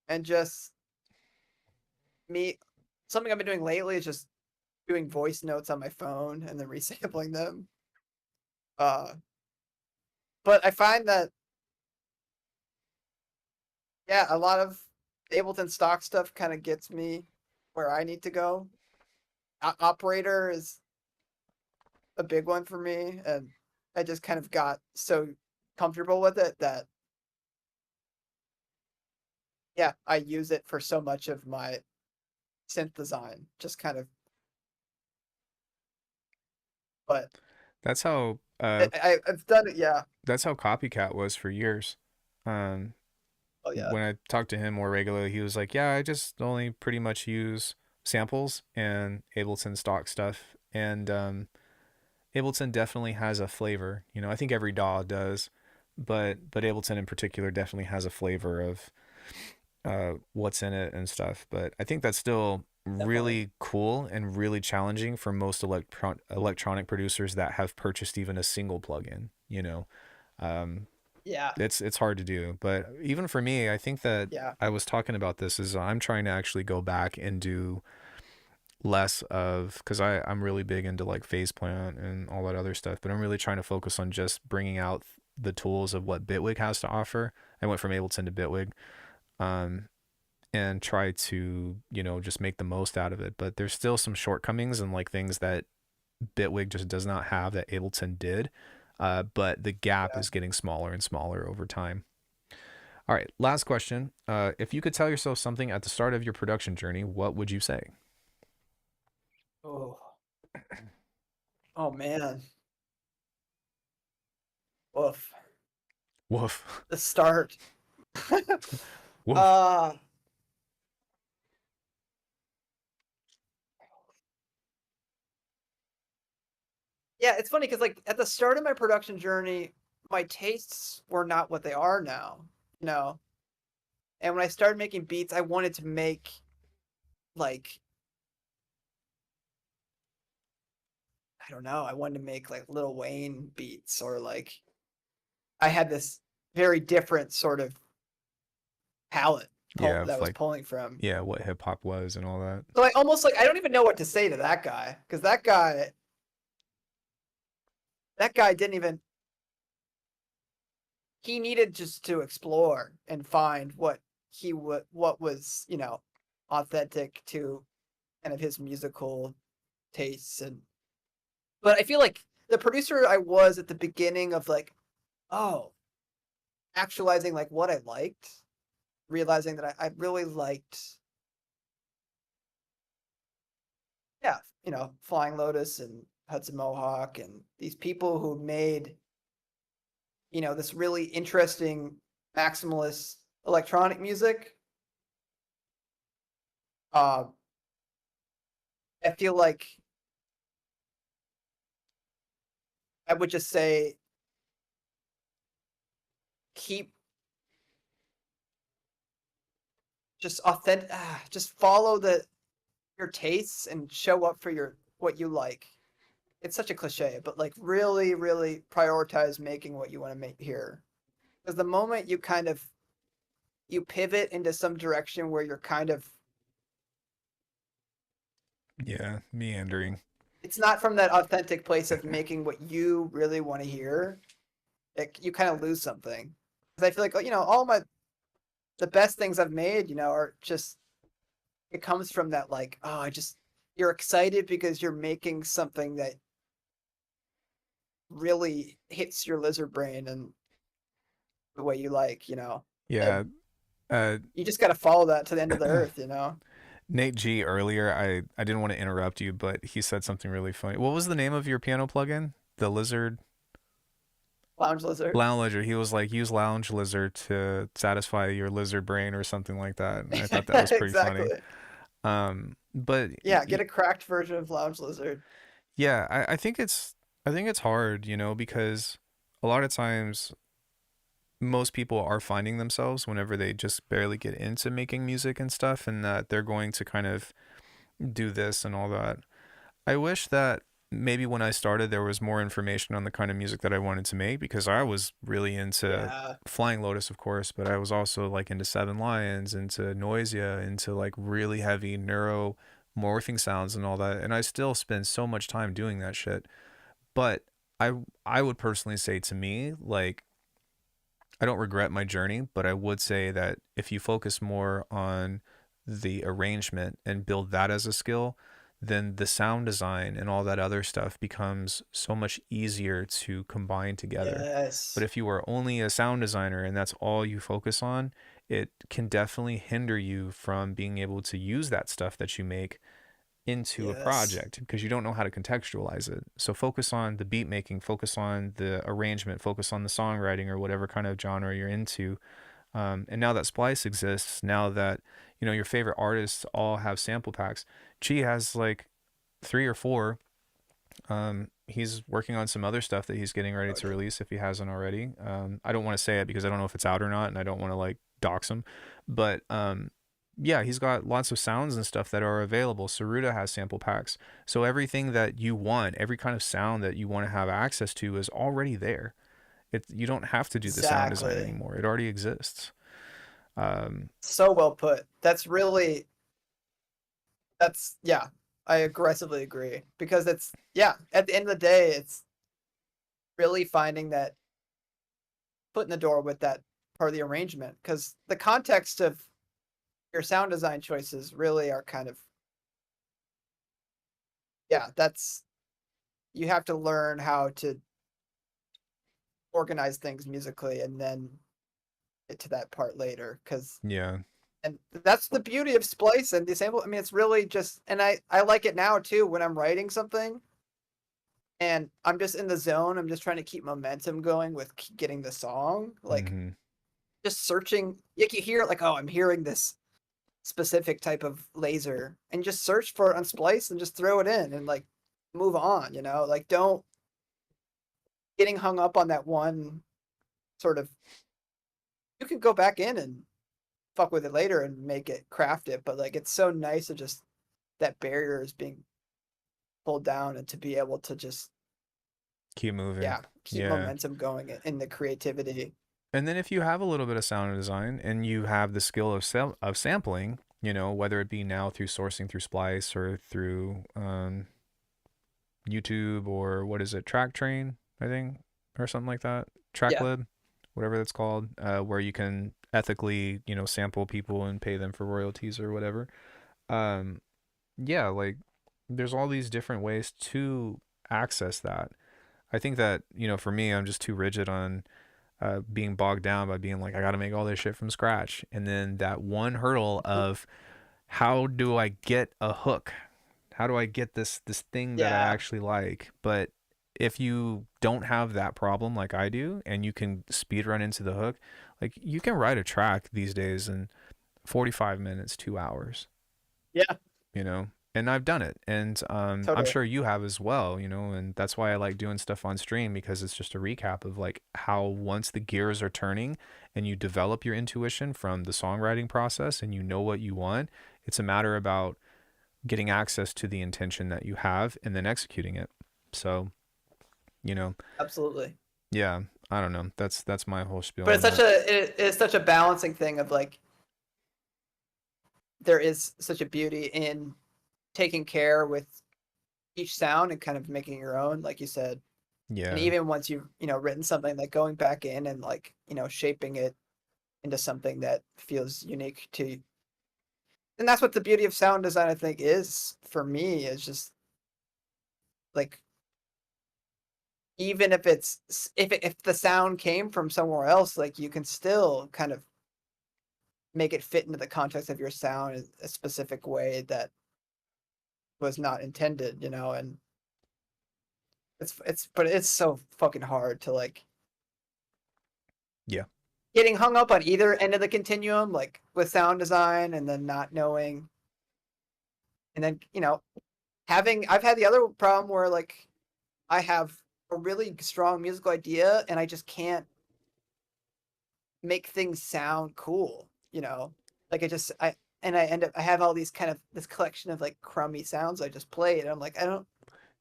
and just me. Something I've been doing lately is just doing voice notes on my phone and then resampling them. Uh, but I find that yeah, a lot of Ableton stock stuff kind of gets me where I need to go. Operator is a big one for me, and I just kind of got so comfortable with it that yeah, I use it for so much of my synth design. Just kind of, but That's how I've done it. Yeah. that's how Copycat was for years. Um, Oh yeah. when I talked to him more regularly, he was like, "Yeah, I just only pretty much use samples and Ableton stock stuff." And Ableton definitely has a flavor. I think every DAW does, but Ableton in particular definitely has a flavor of what's in it and stuff. But I think that's still Definitely. really cool and really challenging for most electronic producers that have purchased even a single plugin, you know. Um, Yeah. it's hard to do, but even for me, I think that Yeah. I was talking about this is I'm trying to actually go back and do less of, because I'm really big into like phase plant and all that other stuff, but I'm really trying to focus on just bringing out the tools of what Bitwig has to offer. I went from Ableton to Bitwig, um, and try to, you know, just make the most out of it. But there's still some shortcomings and like things that Bitwig just does not have that Ableton did. But the gap Yeah. is getting smaller and smaller over time. All right, last question. If you could tell yourself something at the start of your production journey, what would you say? Oh. Oh man. Woof. Woof. The start. Woof. uh yeah, it's funny because like at the start of my production journey, my tastes were not what they are now, you know. And when I started making beats, I wanted to make like I don't know, I wanted to make like Lil Wayne beats or like I had this very different sort of palette Yeah, that was like, pulling from. yeah, what hip hop was and all that. So I almost like I don't even know what to say to that guy because that guy didn't even he needed just to explore and find what was authentic to kind of his musical tastes. And but I feel like the producer I was at the beginning of like, oh, actualizing like what I liked, realizing that I really liked, yeah, Flying Lotus and Hudson Mohawk and these people who made, this really interesting maximalist electronic music. Uh, I feel like I would just say keep just authentic, just follow your tastes and show up for your what you like. It's such a cliche, but like really, really prioritize making what you want to make here. Because the moment you pivot into some direction where you're kind of Yeah, meandering. it's not from that authentic place of making what you really want to hear, you kind of lose something. Because I feel like all the best things I've made, are just it comes from that like you're excited because you're making something that really hits your lizard brain and the way you like. Yeah. And Uh, you just got to follow that to the end of the earth. Nate G earlier, I didn't want to interrupt you, but he said something really funny. What was the name of your piano plugin? The Lizard Lounge lizard. Lounge Lizard. He was like, use Lounge Lizard to satisfy your lizard brain or something like that. And I thought that was pretty funny. Exactly. But Yeah, get a cracked version of lounge lizard. yeah, I think it's hard, you know, because a lot of times most people are finding themselves whenever they just barely get into making music and stuff, and that they're going to kind of do this and all that. I wish that maybe when I started there was more information on the kind of music that I wanted to make, because I was really into Yeah. Flying Lotus, of course, but I was also like into Seven Lions, into Noisia, into like really heavy neuro morphing sounds and all that. And I still spend so much time doing that shit. But I I would personally say, to me, like, I don't regret my journey, but I would say that if you focus more on the arrangement and build that as a skill, then the sound design and all that other stuff becomes so much easier to combine together. But Yes. if you are only a sound designer and that's all you focus on, it can definitely hinder you from being able to use that stuff that you make into a Yes. project, because you don't know how to contextualize it. So focus on the beat making, focus on the arrangement, focus on the songwriting or whatever kind of genre you're into. And now that Splice exists, now that you know your favorite artists all have sample packs, Chi has like three or four. He's working on some other stuff that he's getting ready Oh to yeah. release if he hasn't already. I don't want to say it because I don't know if it's out or not, and I don't want to like dox him. But yeah, he's got lots of sounds and stuff that are available. Saruda has sample packs. So everything that you want, every kind of sound that you want to have access to is already there. You don't have to do the sound design Exactly. anymore. It already exists. So well put. Yeah, I aggressively agree because yeah, at the end of the day, it's really finding that foot in the door with that part of the arrangement because the context of your sound design choices really are kind of, yeah, you have to learn how to organize things musically and then get to that part later because Yeah. and that's the beauty of splice and the sample. I mean, it's really just, and I like it now too when I'm writing something and I'm just in the zone. I'm just trying to keep momentum going with getting the song. Like Mm-hmm. just searching, like you hear like, oh, I'm hearing this specific type of laser, and just search for it on Splice and just throw it in and like move on. Like don't getting hung up on that one sort of. You can go back in and fuck with it later and make it craft it, but like it's so nice to just that barrier is being pulled down and to be able to just, Keep moving. yeah, keep Yeah. momentum going in the creativity. And then if you have a little bit of sound design and you have the skill of sampling, whether it be now through sourcing through Splice or through YouTube or what is it, Track Train, I think, or something like that, Yeah, Tracklib, whatever that's called, where you can ethically, sample people and pay them for royalties or whatever. Um, yeah, like there's all these different ways to access that. I think that, for me, I'm just too rigid on being bogged down by being like, I got to make all this shit from scratch. And then that one hurdle of how do I get a hook? How do I get this thing that I yeah, actually like? But if you don't have that problem like I do, and you can speed run into the hook, like you can write a track these days in 45 minutes, 2 hours, yeah, you know and I've done it, and I'm totally. sure you have as well, and that's why I like doing stuff on stream, because it's just a recap of like how once the gears are turning and you develop your intuition from the songwriting process and you know what you want, it's a matter about getting access to the intention that you have and then executing it. So you know Absolutely. yeah, I don't know, that's my whole spiel But on that. it's such a balancing thing of like there is such a beauty in taking care with each sound and kind of making your own, like you said. And Yeah, even once you've, written something, like going back in and like, shaping it into something that feels unique to you. And that's what the beauty of sound design, I think, is for me, is just like even if if the sound came from somewhere else, like you can still kind of make it fit into the context of your sound in a specific way that was not intended, and but it's so fucking hard to like yeah, getting hung up on either end of the continuum, like with sound design and then not knowing, and then having I've had the other problem where like I have a really strong musical idea and I just can't make things sound cool, like I end up I have all these kind of this collection of like crummy sounds I just played. And I'm like, I don't,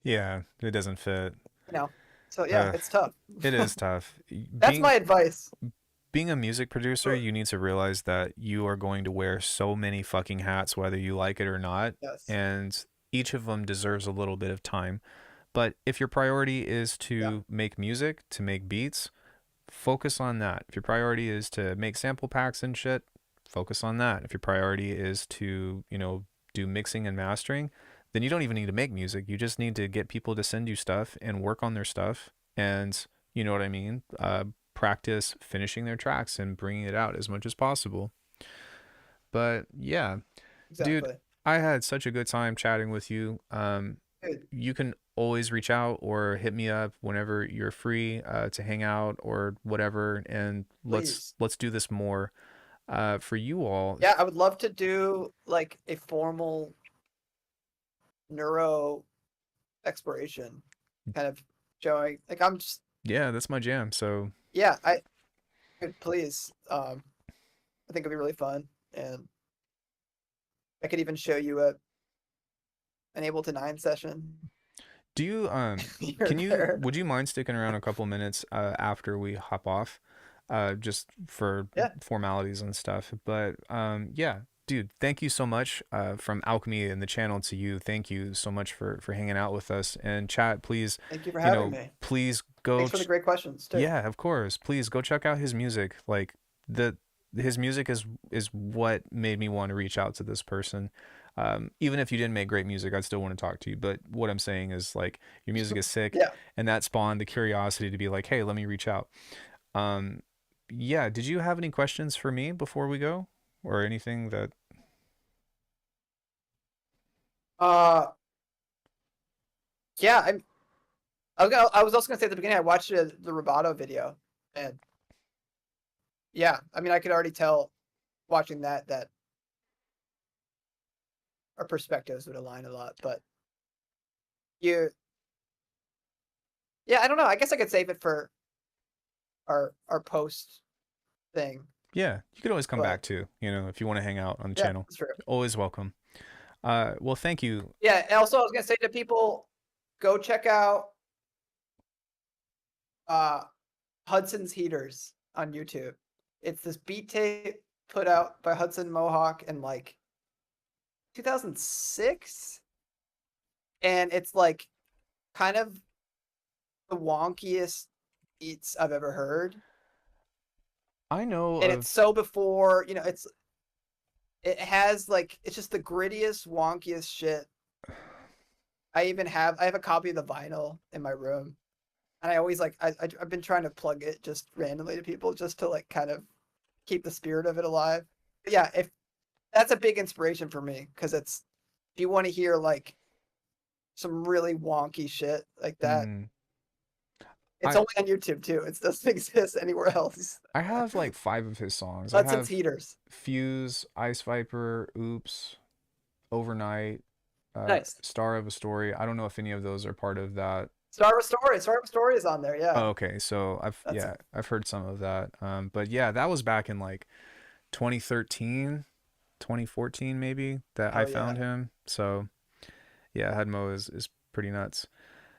yeah, it doesn't fit. you know, so yeah, uh it's tough. it is tough. That's my advice. Being a music producer, For, you need to realize that you are going to wear so many fucking hats, whether you like it or not, yes, and each of them deserves a little bit of time. But if your priority is yeah, to make music, to make beats, focus on that. If your priority is to make sample packs and shit, focus on that. If your priority is to, do mixing and mastering, then you don't even need to make music. You just need to get people to send you stuff and work on their stuff. And you know what I mean? Practice finishing their tracks and bringing it out as much as possible. But yeah, dude, exactly. I had such a good time chatting with you. Good, You can always reach out or hit me up whenever you're free to hang out or whatever, and let's please. let's do this more. For you all, Yeah, I would love to do like a formal neuro exploration, kind of showing like I'm just, yeah, that's my jam. So yeah, I could please. I think it'd be really fun and I could even show you an Ableton 9 session. Do you would you mind sticking around a couple minutes after we hop off, just for Yeah. formalities and stuff? But yeah, dude, thank you so much from Alchemy and the channel to you. Thank you so much for hanging out with us. And chat, please, Thank you for having me. please go. Thanks for the great questions too. Yeah, of course. Please go check out his music. Like his music is what made me want to reach out to this person. Even if you didn't make great music, I'd still want to talk to you. But what I'm saying is, like, your music is sick, Yeah. and that spawned the curiosity to be like, hey, let me reach out. Yeah. Did you have any questions for me before we go, or anything that? Yeah. I was also gonna say at the beginning I watched the Rubato video, and yeah, I mean I could already tell watching that our perspectives would align a lot, but yeah, I don't know. I guess I could save it for our post thing. Yeah, you could always come But back to, if you want to hang out on the yeah, channel. that's true. Always welcome. Well, thank you. Yeah, and also I was gonna say to people, go check out Hudson's Heaters on YouTube. It's this beat tape put out by Hudson Mohawk in like 2006, and it's like kind of the wonkiest beats I've ever heard. I know And of. it's so before, it has like it's just the grittiest, wonkiest shit. I have a copy of the vinyl in my room, and I always like I've been trying to plug it just randomly to people just to like kind of keep the spirit of it alive. But yeah, if that's a big inspiration for me, because if you want to hear like some really wonky shit like that, it's only on YouTube too. It doesn't exist anywhere else. I have like 5 of his songs. I Hudson's have Heaters. Fuse, Ice Viper, Oops, Overnight, Nice. Star of a Story. I don't know if any of those are part of that. Star of a Story is on there. Yeah. Oh, okay. So I've heard some of that. But yeah, that was back in like 2013, 2014 maybe that I found him. So yeah, Hedmo is pretty nuts.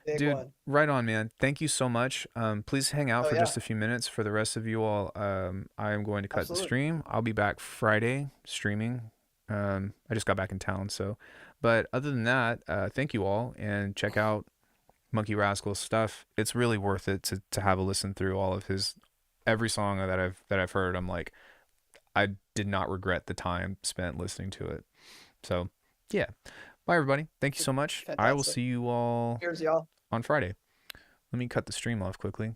Big Dude, one. right on, man. Thank you so much. Please hang out for yeah. just a few minutes. For the rest of you all, I am going to cut the stream. I'll be back Friday streaming. I just got back in town, so. But other than that, thank you all, and check out Monkey Rascal's stuff. It's really worth it to have a listen through all of his every song that I've heard. I'm like, I did not regret the time spent listening to it. So, yeah. Bye, everybody. Thank you so much. Fantastic. I will see you all Cheers, y'all. on Friday. Let me cut the stream off quickly.